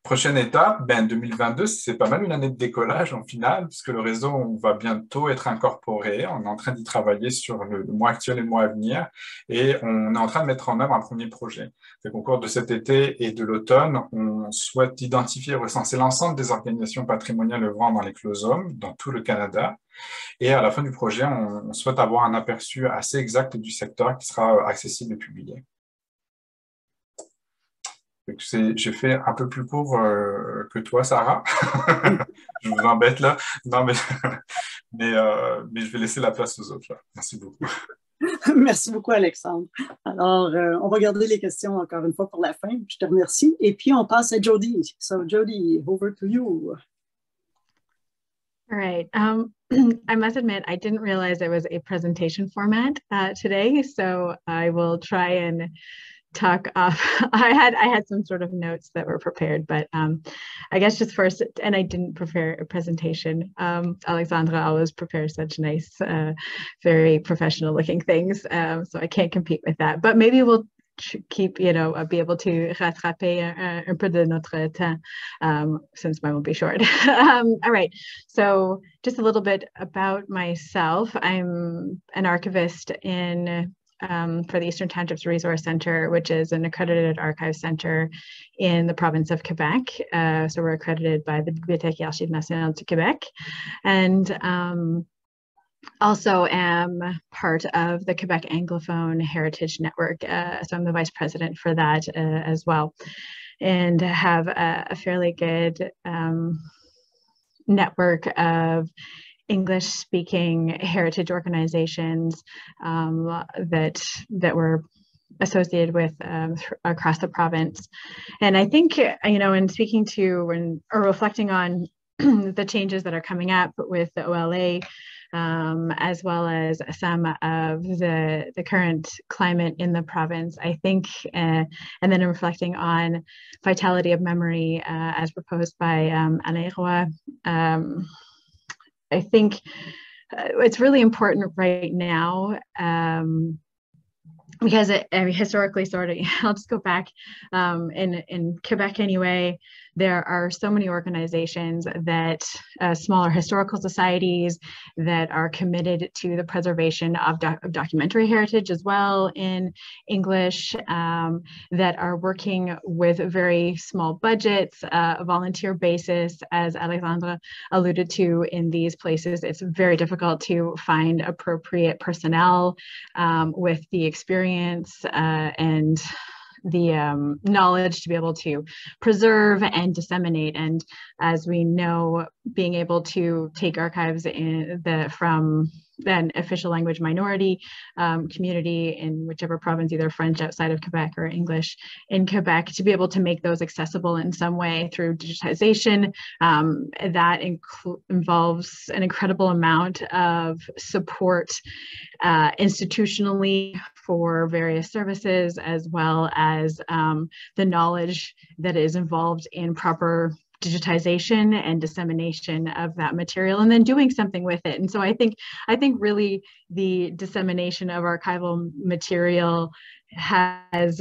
Prochaine étape, 2022, c'est pas mal une année de décollage en finale, puisque le réseau va bientôt être incorporé. On est en train d'y travailler sur le mois actuel et le mois à venir, et on est en train de mettre en œuvre un premier projet. Au cours de cet été et de l'automne, on souhaite identifier et recenser l'ensemble des organisations patrimoniales œuvrant dans les closomes, dans tout le Canada. Et à la fin du projet, on souhaite avoir un aperçu assez exact du secteur qui sera accessible et publié. J'ai fait un peu plus court que toi, Sarah. Je vous embête là. Non, mais je vais laisser la place aux autres. Là. Merci beaucoup. Merci beaucoup, Alexandre. Alors, on va garder les questions encore une fois pour la fin. Je te remercie. Et puis, on passe à Jody. So, Jody, over to you. All right. I must admit, I didn't realize it was a presentation format today, so I will try and talk off. I had some sort of notes that were prepared, but I guess just first, and I didn't prepare a presentation. Alexandra always prepares such nice, very professional looking things, so I can't compete with that. But maybe we'll keep, be able to rattraper un peu de notre temps, since mine will be short. All right, so just a little bit about myself. I'm an archivist for the Eastern Townships Resource Center, which is an accredited archive center in the province of Quebec. So we're accredited by the Bibliothèque et Archives Nationales du Québec. And also am part of the Quebec Anglophone Heritage Network. So I'm the vice president for that as well. And have a fairly good network of English-speaking heritage organizations that were associated with across the province. And I think, in speaking to or reflecting on the changes that are coming up with the OLA, as well as some of the current climate in the province, I think, and then reflecting on vitality of memory as proposed by Alain Roy, I think it's really important right now because historically, I'll just go back in Quebec anyway, there are so many organizations that smaller historical societies that are committed to the preservation of documentary heritage as well in English, that are working with very small budgets, a volunteer basis, as Alexandra alluded to. In these places, it's very difficult to find appropriate personnel with the experience and the knowledge to be able to preserve and disseminate. And as we know, being able to take archives from an official language minority community in whichever province, either French outside of Quebec or English in Quebec, to be able to make those accessible in some way through digitization, that involves an incredible amount of support institutionally for various services, as well as the knowledge that is involved in proper digitization and dissemination of that material, and then doing something with it. And so I think really the dissemination of archival material has,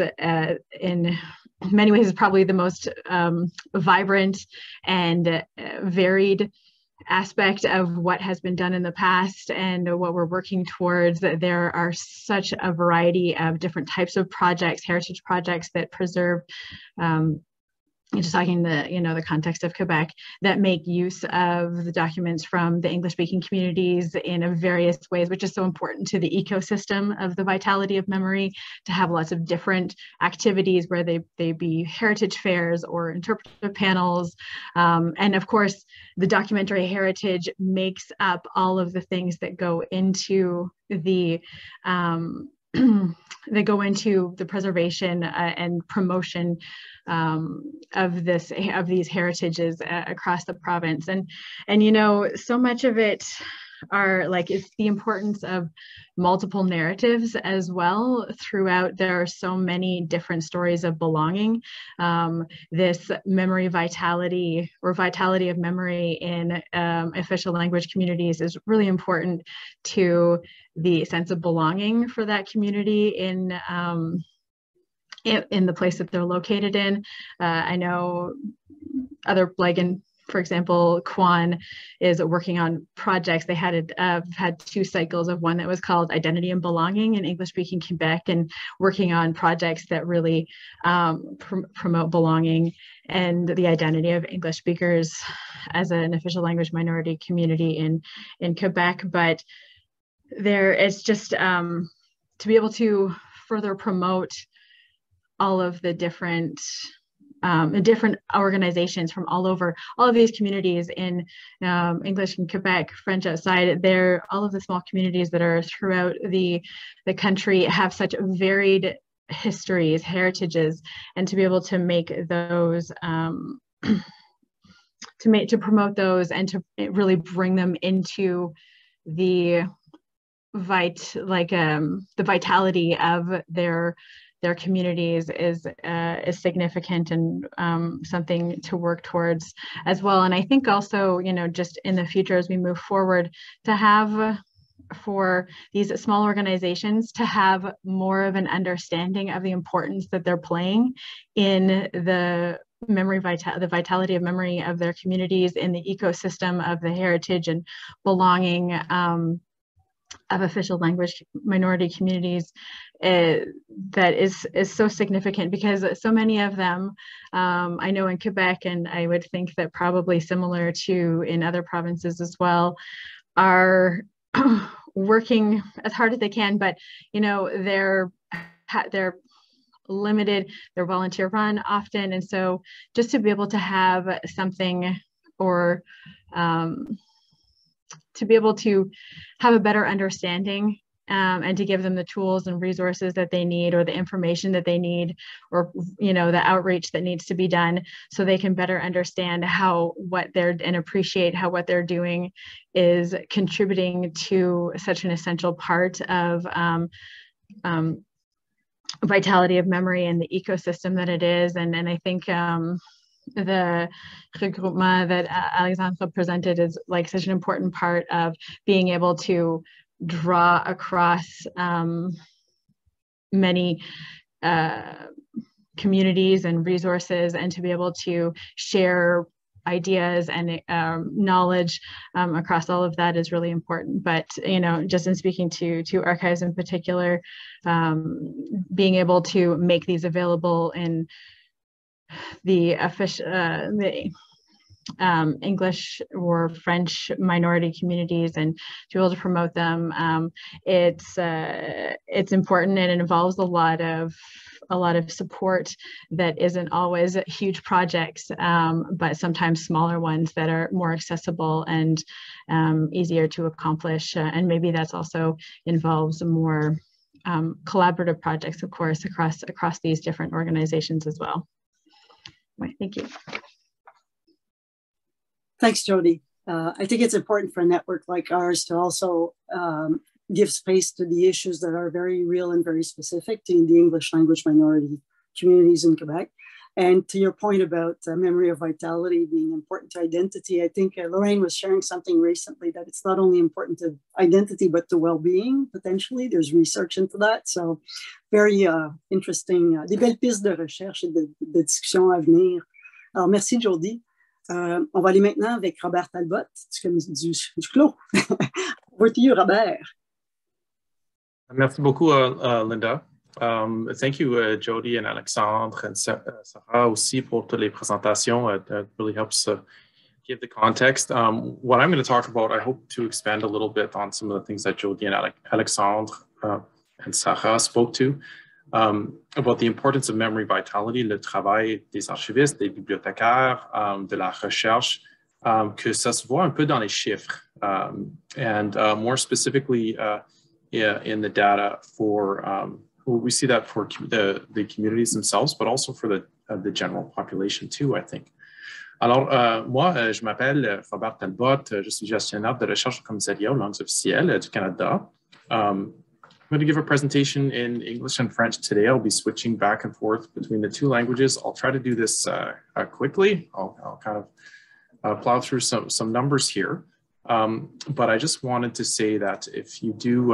in many ways, is probably the most vibrant and varied aspect of what has been done in the past and what we're working towards. There are such a variety of different types of projects, heritage projects, that preserve just talking the context of Quebec, that make use of the documents from the English-speaking communities in various ways, which is so important to the ecosystem of the vitality of memory, to have lots of different activities where they be heritage fairs or interpretive panels. And of course, the documentary heritage makes up all of the things that go into the preservation and promotion of these heritages across the province. And so much of it is the importance of multiple narratives as well throughout. There are so many different stories of belonging. This memory vitality or vitality of memory in official language communities is really important to the sense of belonging for that community in the place that they're located in. I know for example, Kwan is working on projects. They had 2 cycles of one that was called Identity and Belonging in English-speaking Quebec, and working on projects that really promote belonging and the identity of English speakers as an official language minority community in Quebec. But it's just to be able to further promote all of the different organizations from all over, all of these communities in English in Quebec, French outside. All of the small communities that are throughout the country have such varied histories, heritages, and to be able to make those, to promote those and to really bring them into the vitality of their communities is significant and something to work towards as well. And I think also, just in the future as we move forward, to have for these small organizations to have more of an understanding of the importance that they're playing in the the vitality of memory of their communities, in the ecosystem of the heritage and belonging of official language minority communities, that is so significant, because so many of them, I know in Quebec, and I would think that probably similar to in other provinces as well, are working as hard as they can, but they're limited, they're volunteer run often, and so just to be able to have something, or to be able to have a better understanding, and to give them the tools and resources that they need, or the information that they need, or the outreach that needs to be done, so they can better understand and appreciate how what they're doing is contributing to such an essential part of vitality of memory and the ecosystem that it is. And I think the regroupement that Alexandra presented is such an important part of being able to draw across many communities and resources, and to be able to share ideas and knowledge across all of that is really important. But just in speaking to archives in particular, being able to make these available in the official English or French minority communities, and to be able to promote them, it's important, and it involves a lot of support that isn't always huge projects, but sometimes smaller ones that are more accessible and easier to accomplish. And maybe that's also involves more collaborative projects, of course, across these different organizations as well. Thank you. Thanks, Jody. I think it's important for a network like ours to also give space to the issues that are very real and very specific to the English language minority communities in Quebec. And to your point about memory of vitality being important to identity, I think Lorraine was sharing something recently that it's not only important to identity, but to well-being, potentially. There's research into that. So very interesting, des belles pistes de recherche et de discussion à venir. Alors, merci, Jody. On va aller maintenant avec Robert Talbot, du clos. Over to you, Robert. Merci beaucoup, Linda. Thank you, Jody and Alexandre and Sarah aussi pour toutes les présentations. That really helps give the context. What I'm going to talk about, I hope to expand a little bit on some of the things that Jody and Alexandre and Sarah spoke to about the importance of memory vitality, le travail des archivistes, des bibliothécaires, de la recherche, que ça se voit un peu dans les chiffres, and more specifically in the data for we see that for the communities themselves, but also for the general population too, I think. Alors, moi, je m'appelle Robert Talbot, je suis gestionnaire de recherche au commissariat aux langues officielles du Canada. I'm going to give a presentation in English and French today. I'll be switching back and forth between the two languages. I'll try to do this quickly. I'll kind of plow through some numbers here. But I just wanted to say that if you do,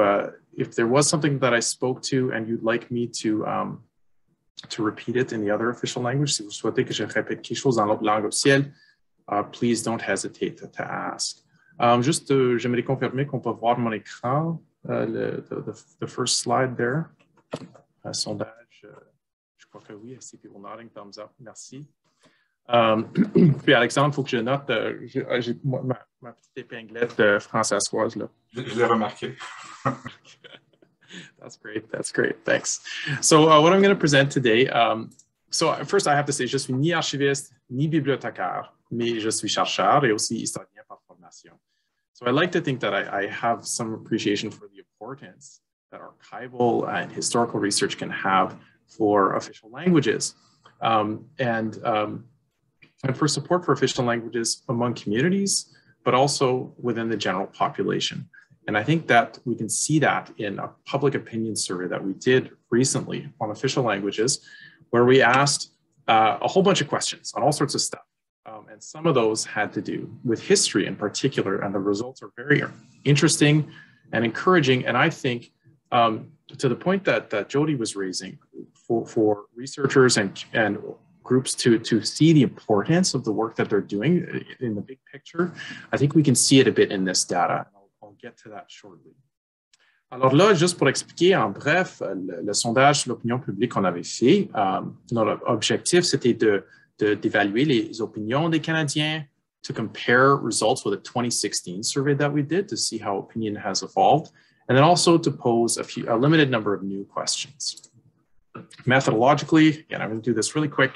if there was something that I spoke to and you'd like me to repeat it in the other official language, si vous souhaitez que je répète quelque chose dans l'autre langue officielle, please don't hesitate to ask. Juste, j'aimerais confirmer qu'on peut voir mon écran, the first slide there. Sondage, je crois que oui, I see people nodding, thumbs up, merci. Puis Alexandre, il faut que je note, j'ai ma petite épinglette française là. Je l'ai remarqué. That's great, thanks. So what I'm going to present today, so first I have to say, je suis ni archiviste, ni bibliothécaire, mais je suis chercheur et aussi historien par formation. So I like to think that I have some appreciation for the importance that archival and historical research can have for official languages. And for support for official languages among communities, but also within the general population. And I think that we can see that in a public opinion survey that we did recently on official languages, where we asked a whole bunch of questions on all sorts of stuff. And some of those had to do with history in particular, and the results are very interesting and encouraging. And I think to the point that Jody was raising for researchers and groups to see the importance of the work that they're doing in the big picture, I think we can see it a bit in this data. I'll get to that shortly. Alors là, juste pour expliquer en bref, le sondage sur l'opinion publique qu'on avait fait, notre objectif, c'était d'évaluer les opinions des Canadiens, to compare results with a 2016 survey that we did to see how opinion has evolved, and then also to pose a limited number of new questions. Methodologically, again, I'm going to do this really quick.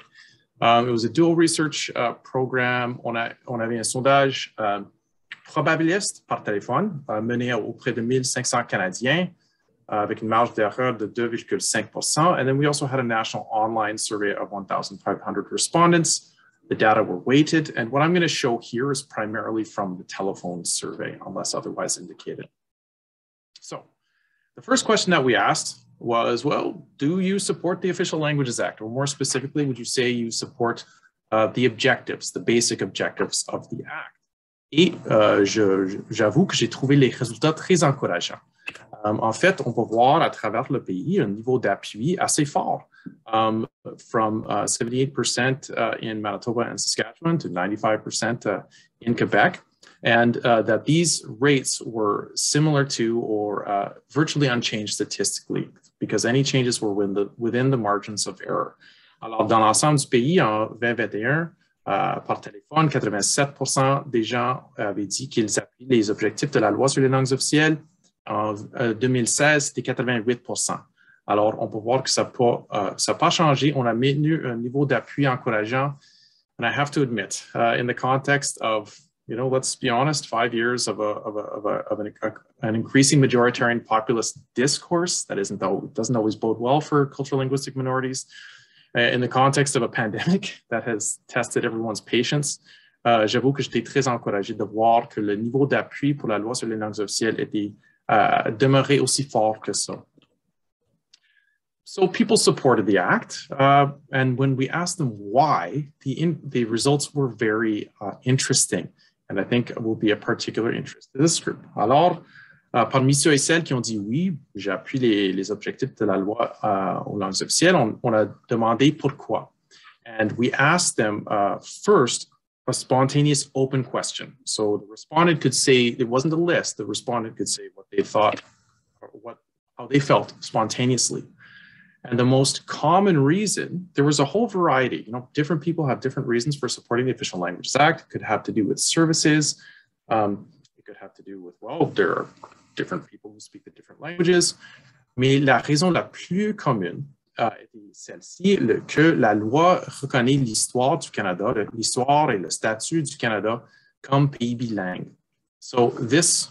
It was a dual research program. On avait un sondage probabiliste par téléphone mené auprès de 1500 Canadiens avec une marge d'erreur de 2,5%. And then we also had a national online survey of 1,500 respondents. The data were weighted. And what I'm going to show here is primarily from the telephone survey, unless otherwise indicated. So the first question that we asked was, well, do you support the Official Languages Act? Or more specifically, would you say you support the objectives, the basic objectives of the Act? Et j'avoue que j'ai trouvé les résultats très encourageants. En fait, on peut voir à travers le pays un niveau d'appui assez fort, from 78% in Manitoba and Saskatchewan to 95% in Quebec. And that these rates were similar to or virtually unchanged statistically, because any changes were within the margins of error. Alors, dans l'ensemble du pays, en 2021, par téléphone, 87% des gens avaient dit qu'ils appuient les objectifs de la loi sur les langues officielles. En 2016, c'était 88%. Alors, on peut voir que ça n'a pas changé. On a maintenu un niveau d'appui encourageant. And I have to admit, in the context of, let's be honest, 5 years of an increasing majoritarian populist discourse that doesn't always bode well for cultural linguistic minorities, in the context of a pandemic that has tested everyone's patience, j'avoue que j'étais très encouragé de voir que le niveau d'appui pour la loi sur les langues officielles était demeuré aussi fort que ça. So people supported the act, and when we asked them why, the results were very interesting. And I think will be a particular interest to this group. Alors, parmi ceux et celles qui ont dit oui, j'appuie les objectifs de la loi aux langues officielles, on a demandé pourquoi. And we asked them first a spontaneous open question. So the respondent could say, it wasn't a list, the respondent could say what they thought or how they felt spontaneously. And the most common reason, there was a whole variety, you know, different people have different reasons for supporting the Official Languages Act. It could have to do with services. It could have to do with, well, there are different people who speak the different languages. Mais la raison la plus commune est celle-ci, que la loi reconnaît l'histoire du Canada, l'histoire et le statut du Canada comme pays bilingue. So this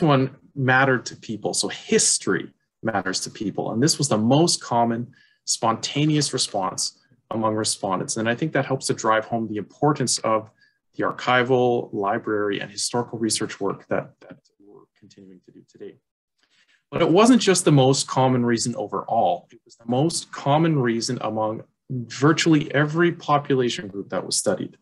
one mattered to people. So history matters to people. And this was the most common spontaneous response among respondents. And I think that helps to drive home the importance of the archival, library, and historical research work that we're continuing to do today. But it wasn't just the most common reason overall. It was the most common reason among virtually every population group that was studied.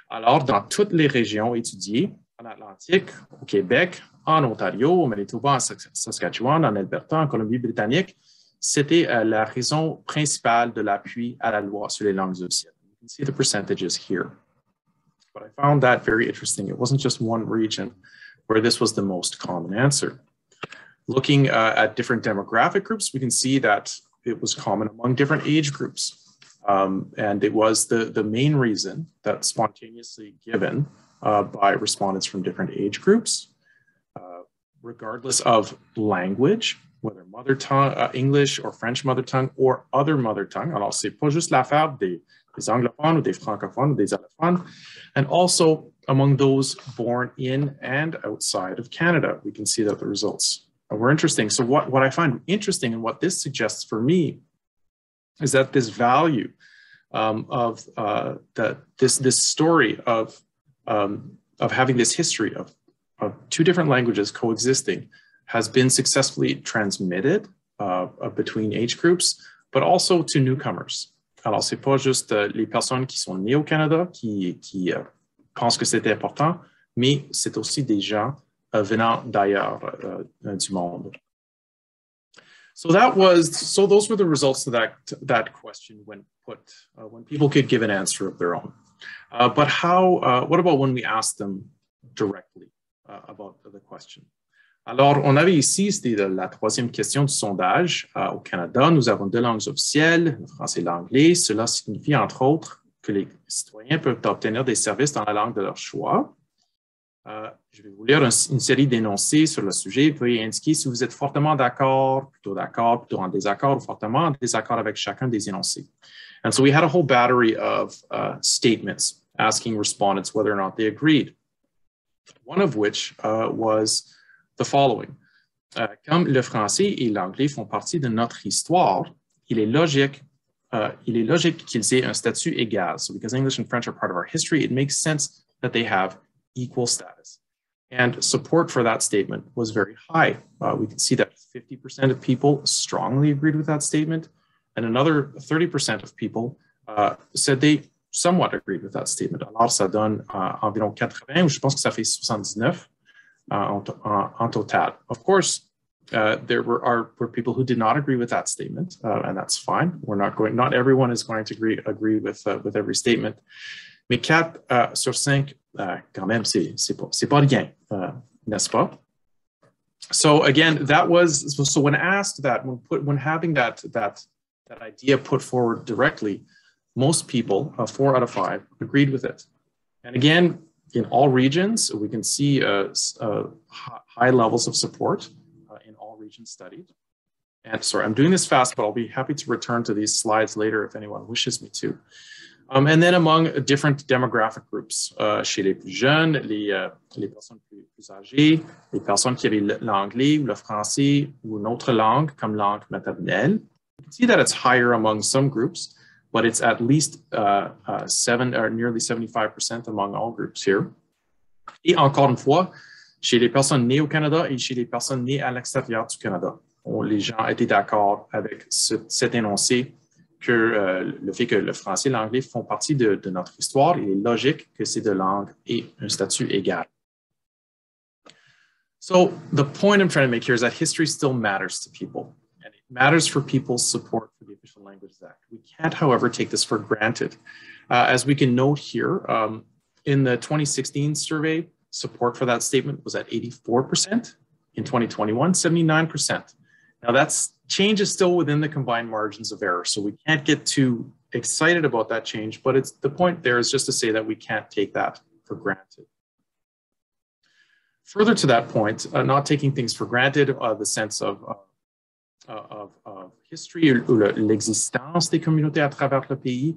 Alors, dans toutes les régions étudiées, en Atlantique, au Québec, en Ontario, au Manitoba, en Saskatchewan, en Alberta, en Colombie-Britannique, c'était la raison principale de l'appui à la loi sur les langues officielles. You can see the percentages here. But I found that very interesting. It wasn't just one region where this was the most common answer. Looking at different demographic groups, we can see that it was common among different age groups. And it was the main reason that spontaneously given by respondents from different age groups, regardless of language, whether mother tongue, English or French mother tongue or other mother tongue. Alors, c'est pas juste l'affaire des anglophones ou des francophones ou des allophones. And also among those born in and outside of Canada, we can see that the results were interesting. So what I find interesting and what this suggests for me is that this value of this story of having this history of two different languages coexisting has been successfully transmitted between age groups, but also to newcomers. Alors, c'est pas juste les personnes qui sont nées au Canada qui pensent que c'était important, mais c'est aussi des gens venant d'ailleurs du monde. So those were the results of that question when people could give an answer of their own. But what about when we asked them directly about the question? Alors, on avait ici, c'était la troisième question du sondage. Au Canada, nous avons deux langues officielles, le français et l'anglais. Cela signifie, entre autres, que les citoyens peuvent obtenir des services dans la langue de leur choix. Je vais vous lire une série d'énoncés sur le sujet. Veuillez indiquer si vous êtes fortement d'accord, plutôt en désaccord ou fortement en désaccord avec chacun des énoncés. And so we had a whole battery of statements asking respondents whether or not they agreed. One of which was the following. Comme le français et l'anglais font partie de notre histoire, il est logique qu'ils aient un statut égal. So because English and French are part of our history, it makes sense that they have equal status. And support for that statement was very high. We can see that 50% of people strongly agreed with that statement, and another 30% of people said they somewhat agreed with that statement. Alors, ça donne environ 80, ou je pense que ça fait 79 en total. Of course, there were people who did not agree with that statement, and that's fine. Not everyone is going to agree with every statement. Mais 4 sur 5, quand même, c'est pas rien, n'est-ce pas? So again, so when asked that, when having that idea put forward directly, most people, 4 out of 5, agreed with it. And again, in all regions, we can see high levels of support in all regions studied. And sorry, I'm doing this fast, but I'll be happy to return to these slides later if anyone wishes me to. And then among different demographic groups, chez les plus jeunes, les personnes plus âgées, les personnes qui avaient l'anglais ou le français ou une autre langue comme langue maternelle, you can see that it's higher among some groups, but it's at least 7 or nearly 75% among all groups here. Et encore une fois, chez les personnes nées au Canada et chez les personnes nées à l'extérieur du Canada, les gens étaient d'accord avec cet énoncé que le fait que le français et l'anglais font partie de notre histoire, il est logique que ces deux langues aient un statut égal. So the point I'm trying to make here is that history still matters to people, and it matters for people's support for the Official Languages Act. We can't, however, take this for granted. As we can note here, in the 2016 survey, support for that statement was at 84%. In 2021, 79%. Now that's change is still within the combined margins of error. So we can't get too excited about that change, but the point there is just to say that we can't take that for granted. Further to that point, not taking things for granted, the sense of history ou l'existence des communautés à travers le pays,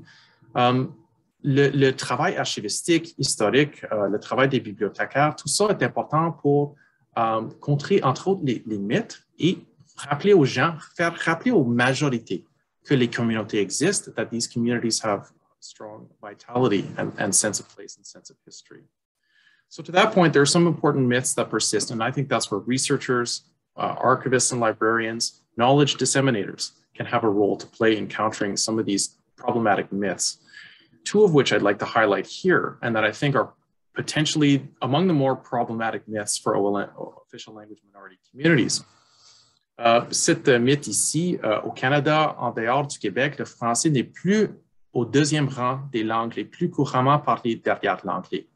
le travail archivistique, historique, le travail des bibliothécaires, tout ça est important pour contrer entre autres les mythes et rappeler aux gens, faire rappeler aux majorités que les communautés existent, that these communities have strong vitality and sense of place and sense of history. So to that point, there are some important myths that persist, and I think that's where researchers, archivists and librarians, knowledge disseminators can have a role to play in countering some of these problematic myths, two of which I'd like to highlight here, and that I think are potentially among the more problematic myths for official language minority communities. Cette mythe ici, au Canada, en dehors du Québec, le français n'est plus au deuxième rang des langues les plus couramment parlées derrière l'anglais.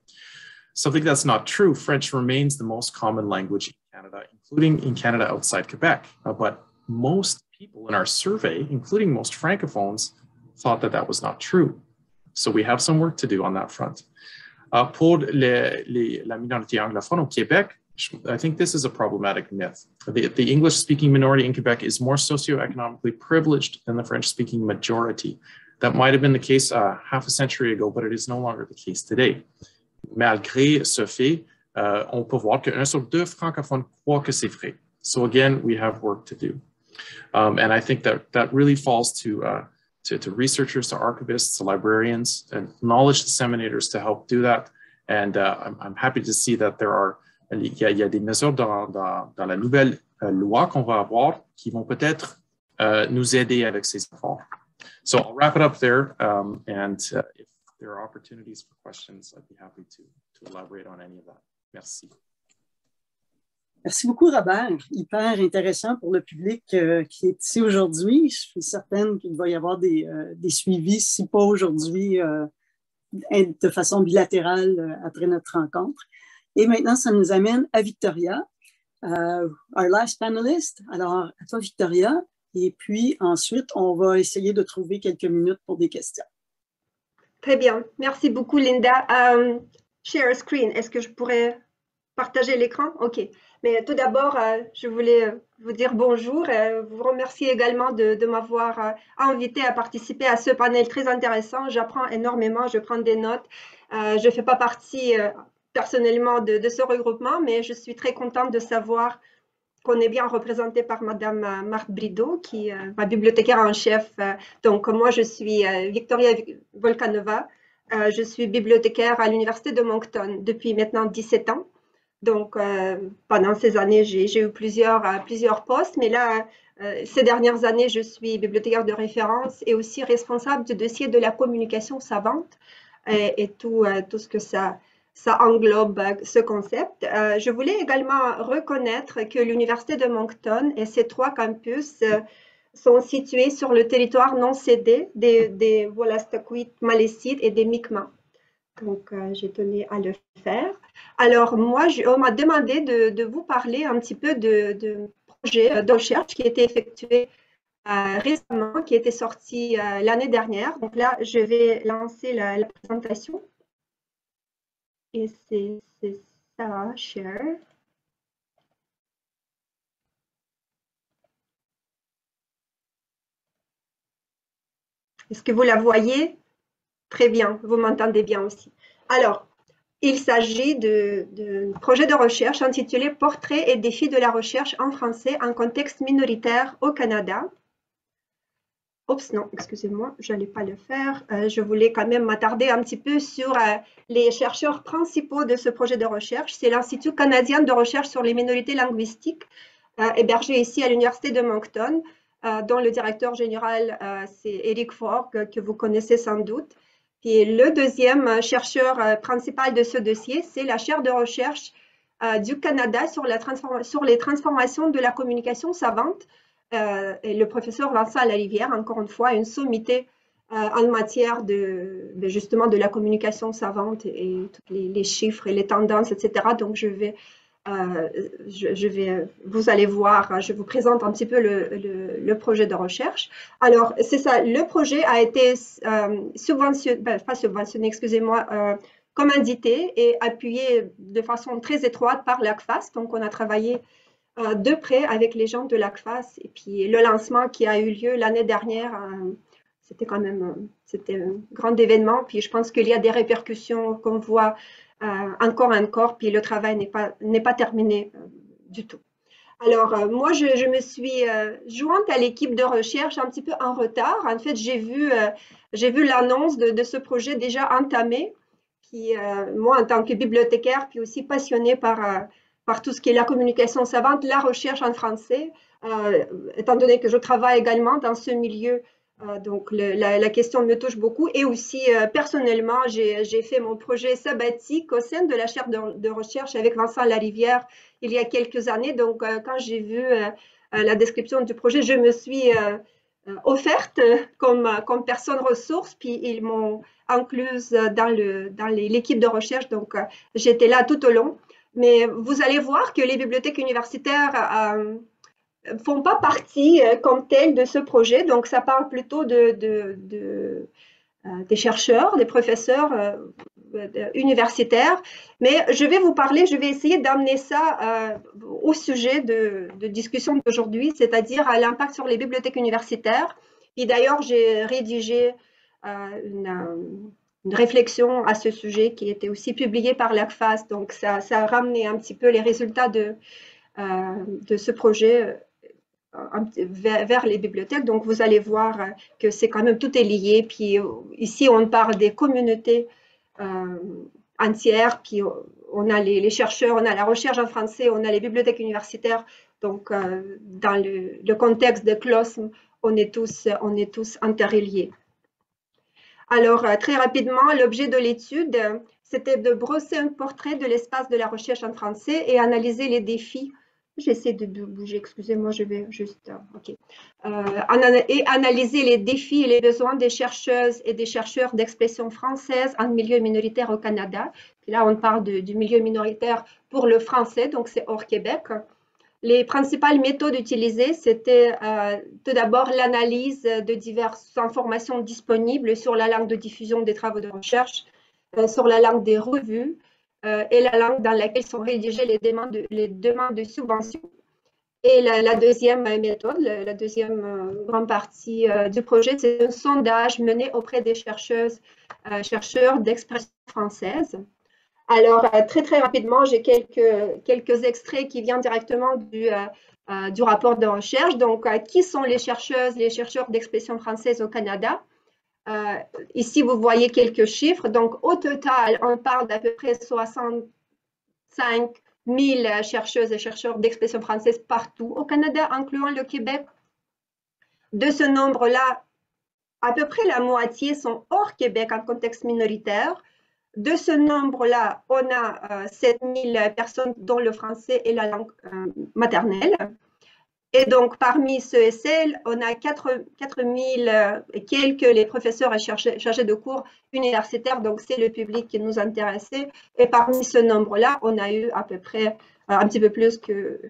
Something that's not true. French remains the most common language in Canada, including in Canada outside Quebec. But most people in our survey, including most francophones, thought that that was not true. So we have some work to do on that front. Pour la minorité anglophone au Québec, I think this is a problematic myth. The English-speaking minority in Quebec is more socioeconomically privileged than the French-speaking majority. That might have been the case half a century ago, but it is no longer the case today. Malgré ce fait, on peut voir qu'un sur deux francophones croient que c'est vrai. So again, we have work to do. And I think that really falls to researchers, to archivists, to librarians, and knowledge disseminators to help do that. And I'm happy to see that il y a des mesures dans la nouvelle loi qu'on va avoir qui vont peut-être nous aider avec ces efforts. So I'll wrap it up there, and if there are opportunities for questions, I'd be happy to elaborate on any of that. Merci. Merci beaucoup, Robert. Hyper intéressant pour le public qui est ici aujourd'hui. Je suis certaine qu'il va y avoir des suivis, si pas aujourd'hui, de façon bilatérale après notre rencontre. Et maintenant, ça nous amène à Victoria, our last panelist. Alors, à toi, Victoria. Et puis, ensuite, on va essayer de trouver quelques minutes pour des questions. Très bien. Merci beaucoup, Linda. Share screen. Est-ce que je pourrais partager l'écran? OK. Mais tout d'abord, je voulais vous dire bonjour et vous remercier également de m'avoir invité à participer à ce panel très intéressant. J'apprends énormément, je prends des notes. Je ne fais pas partie personnellement de ce regroupement, mais je suis très contente de savoir qu'on est bien représenté par Madame Marthe Brideau, qui est ma bibliothécaire en chef. Donc, moi, je suis Victoria Volkanova. Je suis bibliothécaire à l'Université de Moncton depuis maintenant 17 ans. Donc, pendant ces années, j'ai eu plusieurs postes, mais là, ces dernières années, je suis bibliothécaire de référence et aussi responsable du dossier de la communication savante et tout ce que ça englobe ce concept. Je voulais également reconnaître que l'Université de Moncton et ses 3 campus sont situés sur le territoire non cédé des Wolastoqiyik, Malécites et des Mi'kmaq. Donc, j'ai tenu à le faire. Alors, moi, on m'a demandé de vous parler un petit peu de projet de recherche qui a été effectué récemment, qui était sorti l'année dernière. Donc là, je vais lancer la présentation. Et c'est ça, share. Est-ce que vous la voyez? Très bien, vous m'entendez bien aussi. Alors, il s'agit d'un projet de recherche intitulé « Portraits et défis de la recherche en français en contexte minoritaire au Canada ». Oups, non, excusez-moi, je n'allais pas le faire. Je voulais quand même m'attarder un petit peu sur les chercheurs principaux de ce projet de recherche. C'est l'Institut canadien de recherche sur les minorités linguistiques, hébergé ici à l'Université de Moncton, dont le directeur général, c'est Eric Forgue, que vous connaissez sans doute. Et le deuxième chercheur principal de ce dossier, c'est la chaire de recherche du Canada sur les transformations de la communication savante. Et le professeur Vincent Larivière, encore une fois, une sommité en matière justement de la communication savante et tous les chiffres et les tendances, etc. Donc, je vais vous allez voir, je vous présente un petit peu le projet de recherche. Alors, c'est ça, le projet a été pas subventionné, excusez-moi, commandité et appuyé de façon très étroite par l'ACFAS. Donc, on a travaillé de près avec les gens de l'ACFAS. Et puis, le lancement qui a eu lieu l'année dernière, c'était quand même c'était un grand événement. Puis, je pense qu'il y a des répercussions qu'on voit encore, puis le travail n'est pas terminé du tout. Alors, moi, je me suis jointe à l'équipe de recherche un petit peu en retard. En fait, j'ai vu l'annonce de ce projet déjà entamé. Puis, moi, en tant que bibliothécaire, puis aussi passionnée par tout ce qui est la communication savante, la recherche en français, étant donné que je travaille également dans ce milieu. Donc, la question me touche beaucoup. Et aussi, personnellement, j'ai fait mon projet sabbatique au sein de la chaire de recherche avec Vincent Larivière il y a quelques années. Donc, quand j'ai vu la description du projet, je me suis offerte comme personne ressource. Puis, ils m'ont incluse dans l'équipe de recherche. Donc, j'étais là tout au long. Mais vous allez voir que les bibliothèques universitaires font pas partie comme telle de ce projet. Donc, ça parle plutôt des chercheurs, des professeurs universitaires. Mais je vais vous parler, je vais essayer d'amener ça au sujet de discussion d'aujourd'hui, c'est-à-dire à l'impact sur les bibliothèques universitaires. Et d'ailleurs, j'ai rédigé une réflexion à ce sujet qui était aussi publiée par l'ACFAS. Donc, ça a ramené un petit peu les résultats de ce projet vers les bibliothèques. Donc, vous allez voir que c'est quand même tout est lié. Puis ici, on parle des communautés entières. Puis on a les chercheurs, on a la recherche en français, on a les bibliothèques universitaires. Donc, dans le contexte de CLOSM, on est tous interreliés. Alors, très rapidement, l'objet de l'étude, c'était de brosser un portrait de l'espace de la recherche en français et analyser les défis. J'essaie de bouger, excusez-moi, je vais juste… OK. Et analyser les défis et les besoins des chercheuses et des chercheurs d'expression française en milieu minoritaire au Canada. Puis là, on parle du milieu minoritaire pour le français, donc c'est hors Québec. Les principales méthodes utilisées, c'était tout d'abord l'analyse de diverses informations disponibles sur la langue de diffusion des travaux de recherche, sur la langue des revues, et la langue dans laquelle sont rédigées les demandes de subvention. Et la deuxième méthode, la deuxième grande partie du projet, c'est un sondage mené auprès des chercheurs d'expression française. Alors, très, très rapidement, j'ai quelques extraits qui viennent directement du rapport de recherche. Donc, qui sont les chercheurs d'expression française au Canada? Ici, vous voyez quelques chiffres. Donc, au total, on parle d'à peu près 65 000 chercheuses et chercheurs d'expression française partout au Canada, incluant le Québec. De ce nombre-là, à peu près la moitié sont hors Québec en contexte minoritaire. De ce nombre-là, on a 7 000 personnes dont le français est la langue maternelle. Et donc, parmi ceux et celles, on a 4 000 et quelques les professeurs et chargés de cours universitaires. Donc, c'est le public qui nous intéressait. Et parmi ce nombre-là, on a eu à peu près un petit peu plus que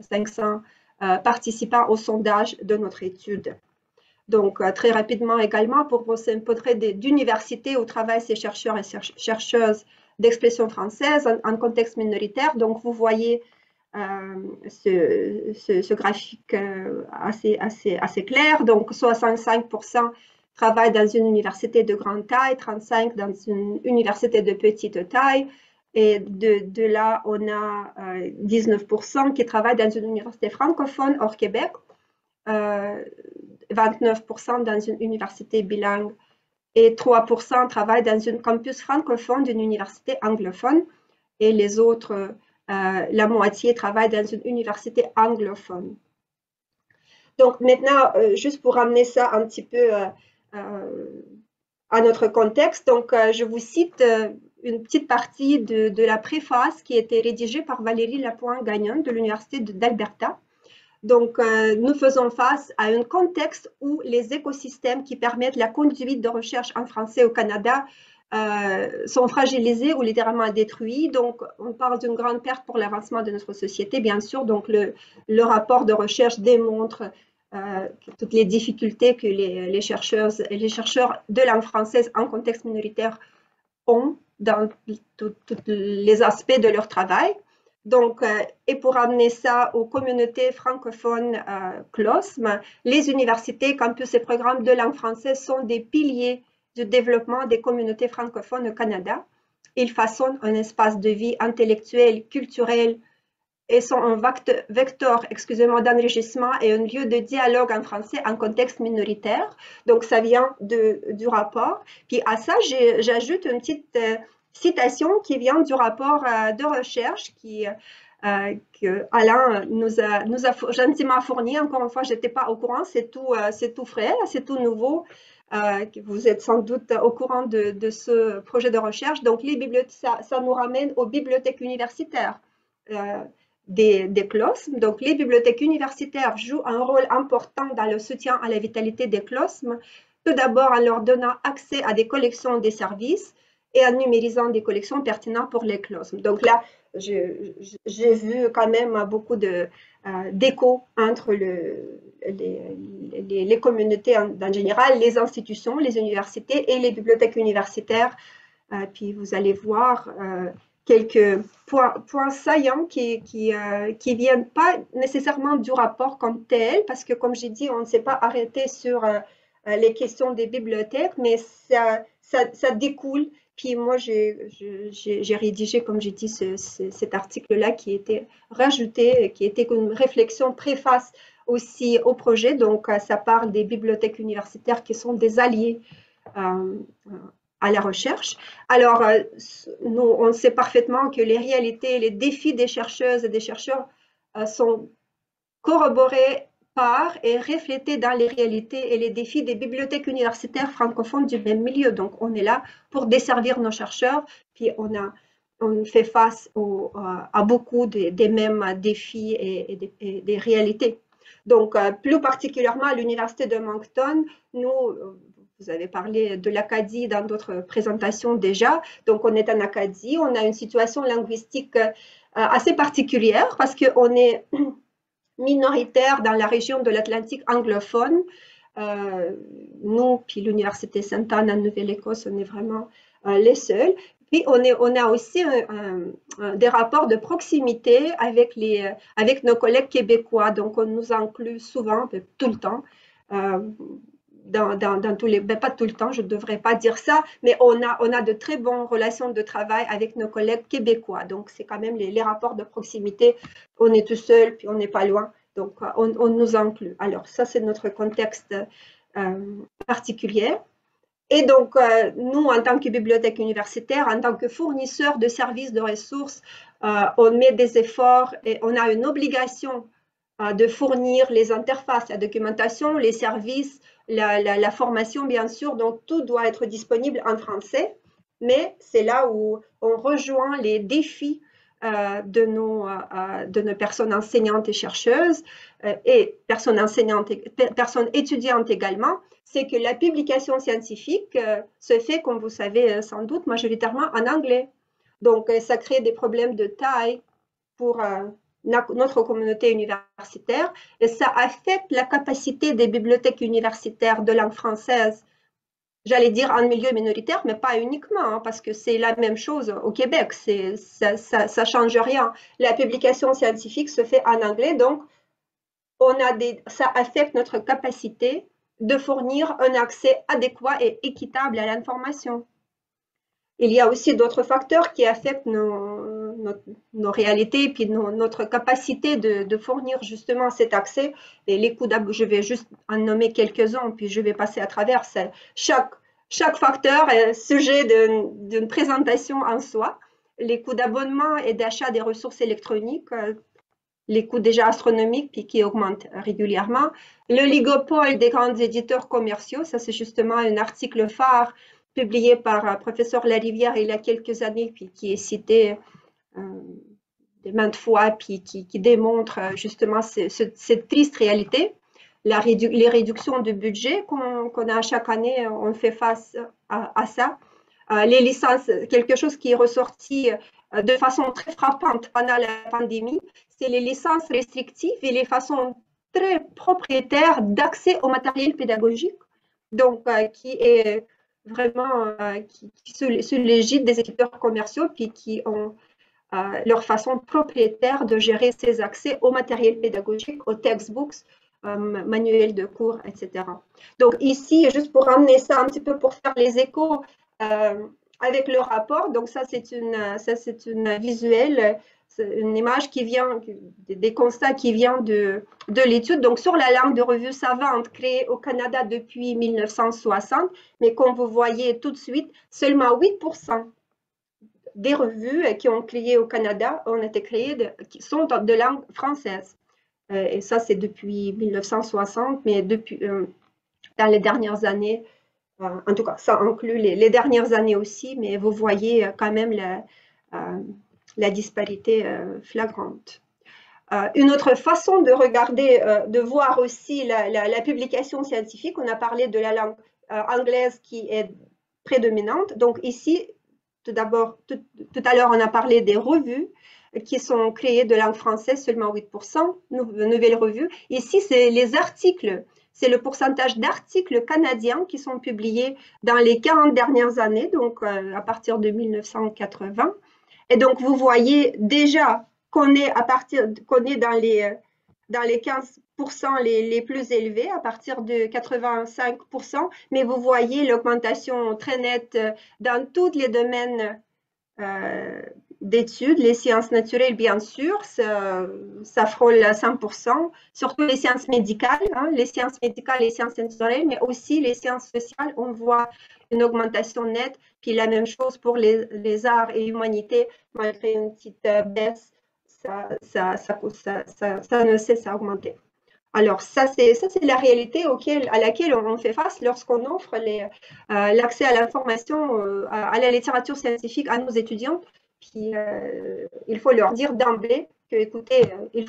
500 participants au sondage de notre étude. Donc, très rapidement également, pour brosser un portrait d'université où travaillent ces chercheurs et chercheuses d'expression française en contexte minoritaire. Donc, vous voyez ce graphique assez clair. Donc, 65% travaillent dans une université de grande taille, 35% dans une université de petite taille. Et de là, on a 19% qui travaillent dans une université francophone hors Québec, 29% dans une université bilingue et 3% travaillent dans un campus francophone d'une université anglophone. Et les autres, la moitié travaille dans une université anglophone. Donc maintenant, juste pour ramener ça un petit peu à notre contexte, donc je vous cite une petite partie de la préface qui a été rédigée par Valérie Lapointe-Gagnon de l'Université d'Alberta. Donc, nous faisons face à un contexte où les écosystèmes qui permettent la conduite de recherche en français au Canada sont fragilisés ou littéralement détruits. Donc, on parle d'une grande perte pour l'avancement de notre société, bien sûr. Donc, le rapport de recherche démontre toutes les difficultés que les chercheurs de langue française en contexte minoritaire ont dans tous les aspects de leur travail. Donc, et pour amener ça aux communautés francophones CLOSM, les universités, campus et programmes de langue française sont des piliers du développement des communautés francophones au Canada. Ils façonnent un espace de vie intellectuel, culturel et sont un vecteur d'enrichissement et un lieu de dialogue en français en contexte minoritaire. Donc, ça vient du rapport. Puis à ça, j'ajoute une petite citation qui vient du rapport de recherche que Alain nous a gentiment fourni. Encore une fois, je n'étais pas au courant, c'est tout frais, c'est tout nouveau. Vous êtes sans doute au courant de ce projet de recherche. Donc, ça nous ramène aux bibliothèques universitaires des CLOSM. Donc, les bibliothèques universitaires jouent un rôle important dans le soutien à la vitalité des CLOSM, tout d'abord en leur donnant accès à des collections des services et en numérisant des collections pertinentes pour les CLOSM. Donc là, j'ai vu quand même beaucoup d'échos entre les communautés en général, les institutions, les universités et les bibliothèques universitaires. Puis vous allez voir quelques points saillants qui viennent pas nécessairement du rapport comme tel, parce que comme j'ai dit, on ne s'est pas arrêté sur les questions des bibliothèques, mais ça découle. Puis moi, j'ai rédigé, comme j'ai dit, cet article-là qui était rajouté, qui était une réflexion préface aussi au projet. Donc, ça parle des bibliothèques universitaires qui sont des alliés à la recherche. Alors, nous, on sait parfaitement que les réalités et les défis des chercheuses et des chercheurs sont corroborés par et reflétés dans les réalités et les défis des bibliothèques universitaires francophones du même milieu. Donc, on est là pour desservir nos chercheurs, puis on fait face à beaucoup des mêmes défis et des réalités. Donc, plus particulièrement à l'Université de Moncton, vous avez parlé de l'Acadie dans d'autres présentations déjà. Donc, on est en Acadie, on a une situation linguistique assez particulière parce qu'on est minoritaire dans la région de l'Atlantique anglophone. Nous, puis l'Université Sainte-Anne en Nouvelle-Écosse, on est vraiment les seuls. Puis, on a aussi des rapports de proximité avec nos collègues québécois. Donc, on nous inclut souvent, tout le temps, dans tous les, pas tout le temps, je ne devrais pas dire ça, mais on a de très bonnes relations de travail avec nos collègues québécois. Donc, c'est quand même les rapports de proximité. On est tout seul, puis on n'est pas loin. Donc, on nous inclut. Alors, ça, c'est notre contexte particulier. Et donc, nous, en tant que bibliothèque universitaire, en tant que fournisseur de services, de ressources, on met des efforts et on a une obligation de fournir les interfaces, la documentation, les services, la formation, bien sûr. Donc, tout doit être disponible en français. Mais c'est là où on rejoint les défis de nos personnes enseignantes et chercheuses et personnes étudiantes également, c'est que la publication scientifique se fait, comme vous savez sans doute, majoritairement en anglais. Donc, ça crée des problèmes de taille pour notre communauté universitaire et ça affecte la capacité des bibliothèques universitaires de langue française, j'allais dire en milieu minoritaire, mais pas uniquement, hein, parce que c'est la même chose au Québec, ça change rien. La publication scientifique se fait en anglais, donc ça affecte notre capacité de fournir un accès adéquat et équitable à l'information. Il y a aussi d'autres facteurs qui affectent nos réalités, puis notre capacité de fournir justement cet accès. Et les coûts d'abonnement, je vais juste en nommer quelques-uns, puis je vais passer à travers. Chaque facteur est sujet d'une présentation en soi. Les coûts d'abonnement et d'achat des ressources électroniques, les coûts déjà astronomiques, puis qui augmentent régulièrement. L'oligopole des grands éditeurs commerciaux, ça c'est justement un article phare publié par professeur Larivière il y a quelques années, puis qui est cité maintes fois, puis qui démontre justement cette triste réalité. Les réductions de budget qu'on a chaque année, on fait face à ça. les licences, quelque chose qui est ressorti de façon très frappante pendant la pandémie, c'est les licences restrictives et les façons très propriétaires d'accès au matériel pédagogique, donc qui est vraiment sous l'égide des éditeurs commerciaux, puis qui ont leur façon propriétaire de gérer ces accès au matériel pédagogique, aux textbooks, manuels de cours, etc. Donc ici, juste pour ramener ça un petit peu, pour faire les échos avec le rapport, donc ça c'est une visuelle, une image qui vient, des constats qui viennent de l'étude, donc sur la langue de revue savante créée au Canada depuis 1960, mais comme vous voyez tout de suite, seulement 8% des revues qui ont créé au Canada ont été créées, qui sont de langue française. Et ça, c'est depuis 1960, mais depuis, dans les dernières années, en tout cas, ça inclut les dernières années aussi, mais vous voyez quand même la disparité flagrante. Une autre façon de regarder, de voir aussi la publication scientifique, on a parlé de la langue anglaise qui est prédominante. Donc ici, tout d'abord, tout à l'heure, on a parlé des revues qui sont créées de langue française, seulement 8%, nouvelles revues. Ici, c'est les articles, c'est le pourcentage d'articles canadiens qui sont publiés dans les 40 dernières années, donc à partir de 1980. Et donc, vous voyez déjà qu'on est, dans les 15% les plus élevés, à partir de 85%, mais vous voyez l'augmentation très nette dans tous les domaines d'études, les sciences naturelles, bien sûr, ça frôle 100%, surtout les sciences médicales, les sciences médicales et les sciences sensorielles, mais aussi les sciences sociales, on voit une augmentation nette, puis la même chose pour les arts et humanités, malgré une petite baisse, ça ne cesse à augmenter. Alors, ça, c'est la réalité à laquelle on fait face lorsqu'on offre l'accès à l'information, à la littérature scientifique à nos étudiants. Puis, il faut leur dire d'emblée que, écoutez, il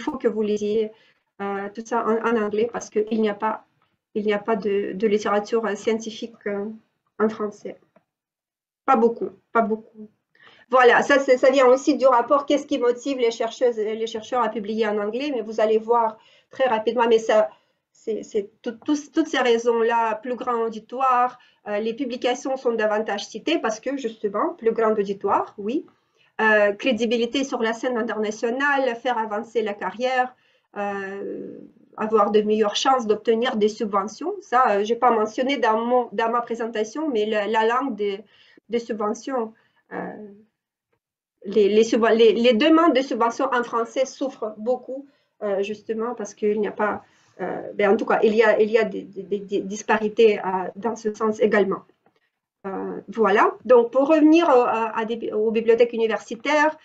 faut que vous lisiez tout ça en anglais parce qu'il n'y a pas de littérature scientifique en français. Pas beaucoup, pas beaucoup. Voilà, ça vient aussi du rapport « Qu'est-ce qui motive les chercheuses et les chercheurs à publier en anglais ?» Mais vous allez voir très rapidement, mais ça, c'est toutes ces raisons-là, plus grand auditoire, les publications sont davantage citées parce que justement, plus grand auditoire, oui, crédibilité sur la scène internationale, faire avancer la carrière, avoir de meilleures chances d'obtenir des subventions. Ça, je n'ai pas mentionné dans ma présentation, mais la langue des subventions, les demandes de subventions en français souffrent beaucoup, justement parce qu'il n'y a pas, en tout cas, il y a des disparités dans ce sens également. Voilà, donc pour revenir aux bibliothèques universitaires,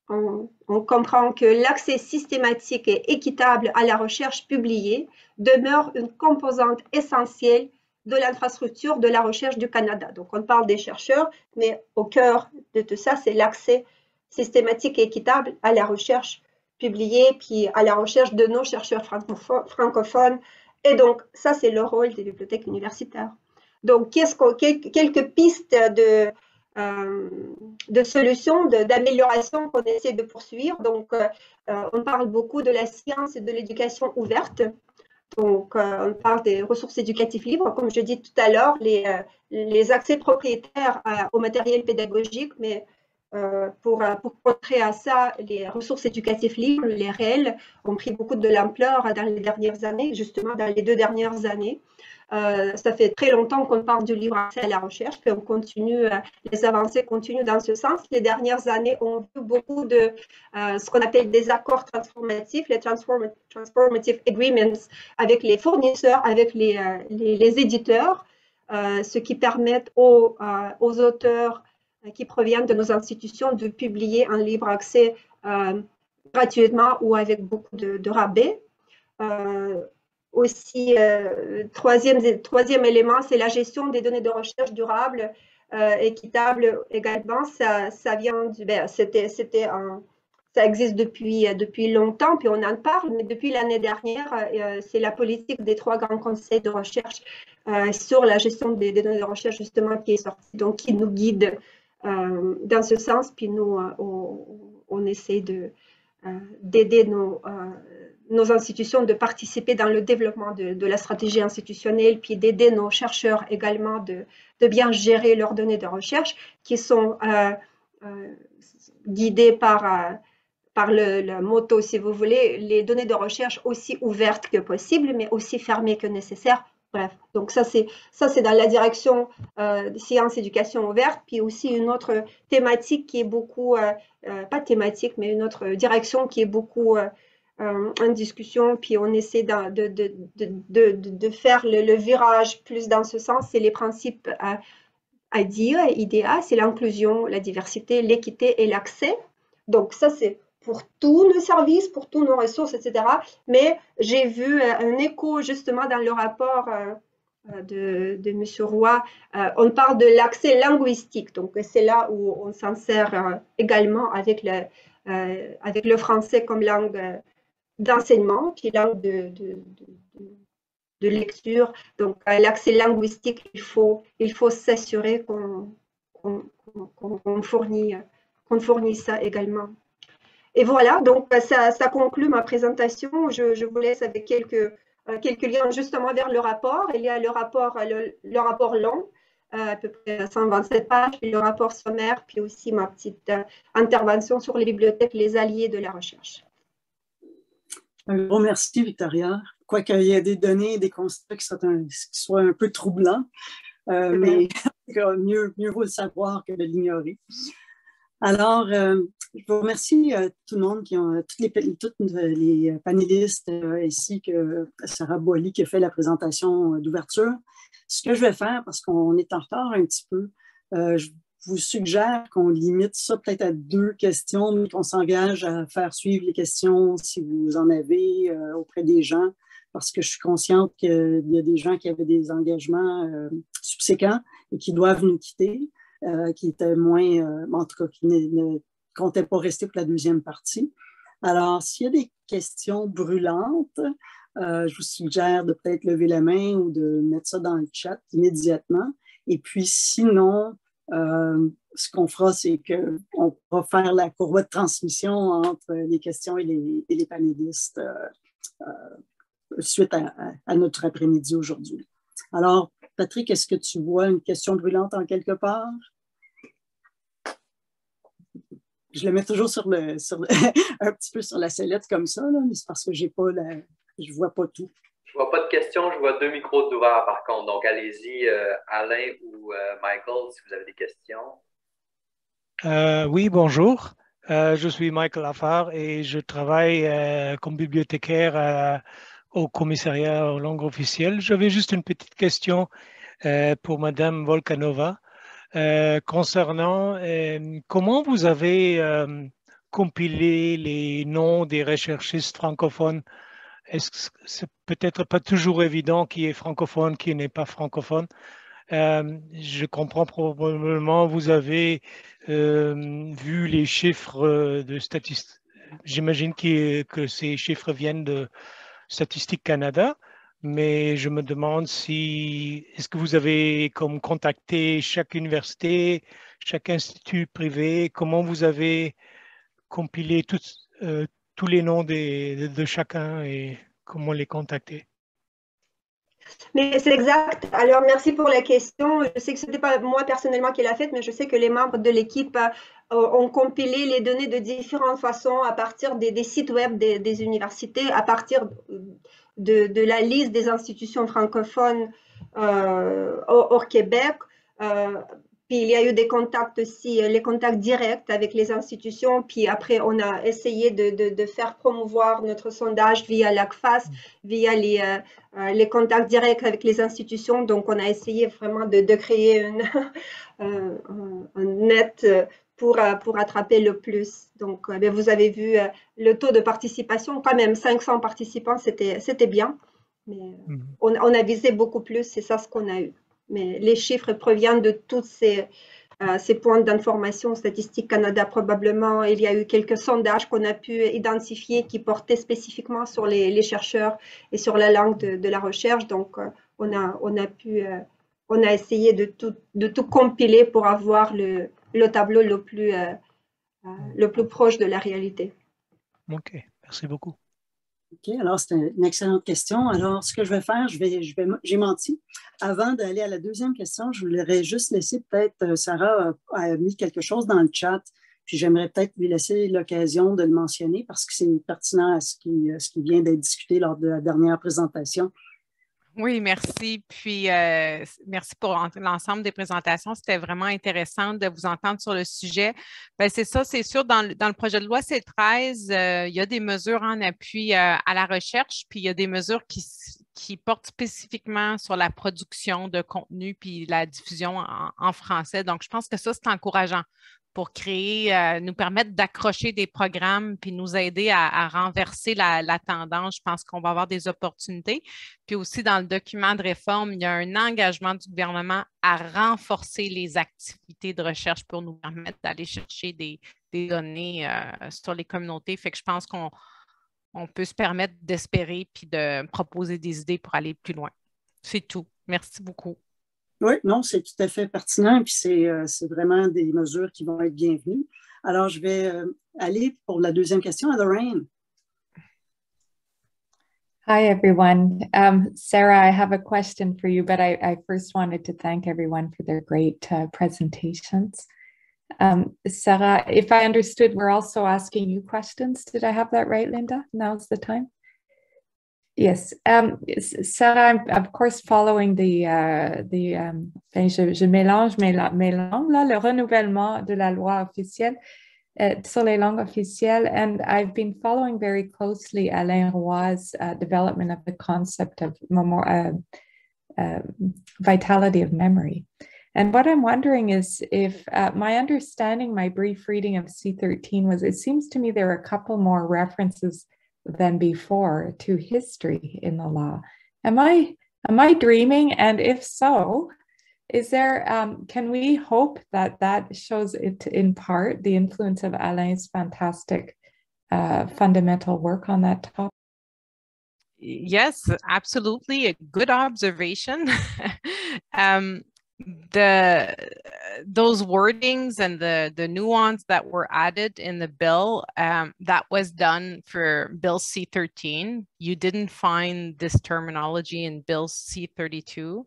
on comprend que l'accès systématique et équitable à la recherche publiée demeure une composante essentielle de l'infrastructure de la recherche du Canada. Donc, on parle des chercheurs, mais au cœur de tout ça, c'est l'accès systématique et équitable à la recherche publiée, puis à la recherche de nos chercheurs francophones. Et donc, ça, c'est le rôle des bibliothèques universitaires. Donc, quelques pistes de solutions, d'amélioration qu'on essaie de poursuivre. Donc, on parle beaucoup de la science et de l'éducation ouverte. Donc, on parle des ressources éducatives libres, comme je dis tout à l'heure, les accès propriétaires au matériel pédagogique, mais pour contrer à ça, les ressources éducatives libres, les REL, ont pris beaucoup de l'ampleur dans les dernières années, justement dans les 2 dernières années. Ça fait très longtemps qu'on parle du libre accès à la recherche, puis on continue, les avancées continuent dans ce sens. Les dernières années, on vu beaucoup de ce qu'on appelle des accords transformatifs, les transformative agreements avec les fournisseurs, avec les éditeurs, ce qui permet aux auteurs qui proviennent de nos institutions de publier en libre accès gratuitement ou avec beaucoup de rabais. Aussi, troisième élément, c'est la gestion des données de recherche durable, équitable également. Ça vient c'était ça existe depuis longtemps, puis on en parle, mais depuis l'année dernière, c'est la politique des 3 grands conseils de recherche sur la gestion des données de recherche, justement, qui est sortie, donc qui nous guide dans ce sens, puis nous, on essaie d'aider nos institutions de participer dans le développement de la stratégie institutionnelle, puis d'aider nos chercheurs également de bien gérer leurs données de recherche, qui sont guidées par le motto, si vous voulez, les données de recherche aussi ouvertes que possible, mais aussi fermées que nécessaire. Bref, donc ça c'est dans la direction sciences, éducation ouverte, puis aussi une autre thématique qui est beaucoup, pas thématique, mais une autre direction qui est beaucoup en discussion, puis on essaie de faire le virage plus dans ce sens, c'est les principes IDEA, c'est l'inclusion, la diversité, l'équité et l'accès. Donc ça c'est pour tous nos services, pour tous nos ressources, etc. Mais j'ai vu un écho justement dans le rapport de M. Roy. On parle de l'accès linguistique, donc c'est là où on s'en sert également avec le français comme langue d'enseignement, puis langue de lecture. Donc l'accès linguistique, il faut s'assurer qu'on fournit ça également. Et voilà, donc ça conclut ma présentation. Je vous laisse avec quelques liens justement vers le rapport. Il y a le rapport long, à peu près 127 pages, puis le rapport sommaire, puis aussi ma petite intervention sur les bibliothèques, les alliés de la recherche. Un gros merci, Victoria. Quoiqu'il y ait des données et des constats qui soient un peu troublants, mais mieux vaut le savoir que de l'ignorer. Alors, je vous remercie tout le monde, toutes les panélistes, ainsi que Sarah Boily qui a fait la présentation d'ouverture. Ce que je vais faire, parce qu'on est en retard un petit peu, je vous suggère qu'on limite ça peut-être à 2 questions, mais qu'on s'engage à faire suivre les questions si vous en avez auprès des gens, parce que je suis consciente qu'il y a des gens qui avaient des engagements subséquents et qui doivent nous quitter. Qui étaient moins, en tout cas, qui ne comptaient pas rester pour la deuxième partie. Alors, s'il y a des questions brûlantes, je vous suggère de peut-être lever la main ou de mettre ça dans le chat immédiatement. Et puis, sinon, ce qu'on fera, c'est qu'on va faire la courroie de transmission entre les questions et les panélistes suite à notre après-midi aujourd'hui. Alors, Patrick, est-ce que tu vois une question brûlante en quelque part? Je le mets toujours un petit peu sur la sellette comme ça, là, mais c'est parce que je ne vois pas tout. Je ne vois pas de questions, je vois 2 micros ouverts par contre. Donc, allez-y, Alain ou Michael, si vous avez des questions. Oui, bonjour. Je suis Michael Affar et je travaille comme bibliothécaire au commissariat aux langues officielles. J'avais juste une petite question pour Madame Volkanova concernant comment vous avez compilé les noms des recherchistes francophones. Est-ce que c'est peut-être pas toujours évident qui est francophone, qui n'est pas francophone? Je comprends probablement, vous avez vu les chiffres de statistiques. J'imagine que ces chiffres viennent de Statistique Canada, mais je me demande est-ce que vous avez comme contacté chaque université, chaque institut privé, comment vous avez compilé tous les noms de chacun et comment les contacter? Mais c'est exact. Alors, merci pour la question. Je sais que ce n'était pas moi personnellement qui l'a faite, mais je sais que les membres de l'équipe ont compilé les données de différentes façons à partir des sites web des universités, à partir de la liste des institutions francophones hors Québec. Puis il y a eu des contacts aussi, les contacts directs avec les institutions. Puis après, on a essayé de faire promouvoir notre sondage via l'ACFAS, via les contacts directs avec les institutions. Donc, on a essayé vraiment de créer un net pour attraper le plus. Donc, vous avez vu le taux de participation, quand même 500 participants, c'était bien. Mais on a visé beaucoup plus, c'est ça ce qu'on a eu. Mais les chiffres proviennent de toutes ces ces points d'information. Statistique Canada, probablement, il y a eu quelques sondages qu'on a pu identifier qui portaient spécifiquement sur les chercheurs et sur la langue de la recherche. Donc, on a essayé de tout compiler pour avoir le tableau le plus proche de la réalité. OK, merci beaucoup. OK, alors c'est une excellente question. Alors, ce que je vais faire, j'ai menti. Avant d'aller à la deuxième question, je voudrais juste laisser peut-être, Sarah a mis quelque chose dans le chat, puis j'aimerais peut-être lui laisser l'occasion de le mentionner parce que c'est pertinent à ce qui vient d'être discuté lors de la dernière présentation. Oui, merci. Puis, merci pour l'ensemble des présentations. C'était vraiment intéressant de vous entendre sur le sujet. Bien, c'est ça, c'est sûr, dans le projet de loi C13, il y a des mesures en appui à la recherche, puis il y a des mesures qui portent spécifiquement sur la production de contenu puis la diffusion en français. Donc, je pense que ça, c'est encourageant pour créer, nous permettre d'accrocher des programmes puis nous aider à renverser la tendance. Je pense qu'on va avoir des opportunités. Puis aussi, dans le document de réforme, il y a un engagement du gouvernement à renforcer les activités de recherche pour nous permettre d'aller chercher des données sur les communautés. Fait que je pense qu'on peut se permettre d'espérer puis de proposer des idées pour aller plus loin. C'est tout. Merci beaucoup. Oui, non, c'est tout à fait pertinent, puis c'est vraiment des mesures qui vont être bienvenues. Alors, je vais aller pour la deuxième question à Lorraine. Hi, everyone. Sarah, I have a question for you, but I first wanted to thank everyone for their great presentations. Sarah, if I understood, we're also asking you questions. Did I have that right, Linda? Now's the time. Yes, Sarah, I'm of course following je mélange mes langues, là, le renouvellement de la loi officielle sur les langues officielles, and I've been following very closely Alain Roy's development of the concept of vitality of memory. And what I'm wondering is if my understanding, my brief reading of C13 was, it seems to me there are a couple more references than before to history in the law. Am I dreaming? And if so, is there, can we hope that shows it in part the influence of Alain's fantastic fundamental work on that topic? Yes, absolutely. A good observation. Those wordings and the nuance that were added in the bill, that was done for Bill C-13. You didn't find this terminology in Bill C-32.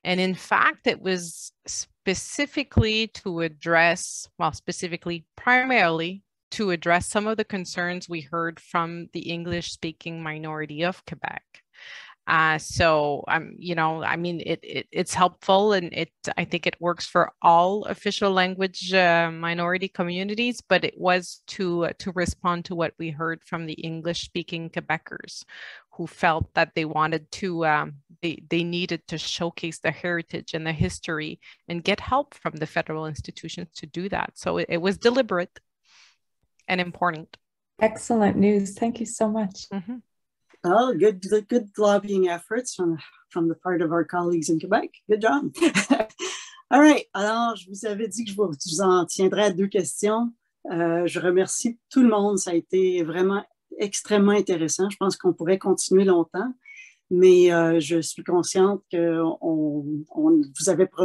And in fact, it was specifically to address, primarily to address some of the concerns we heard from the English-speaking minority of Quebec. It's helpful, and I think it works for all official language minority communities, but it was to respond to what we heard from the English-speaking Quebecers who felt that they wanted to, they needed to showcase the heritage and the history and get help from the federal institutions to do that. So it was deliberate and important. Excellent news. Thank you so much. Mm-hmm. Oh, good lobbying efforts from the part of our colleagues in Quebec. Good job. All right. Alors, je vous avais dit que je vous en tiendrai à 2 questions. Je remercie tout le monde. Ça a été vraiment extrêmement intéressant. Je pense qu'on pourrait continuer longtemps, mais je suis consciente que vous avez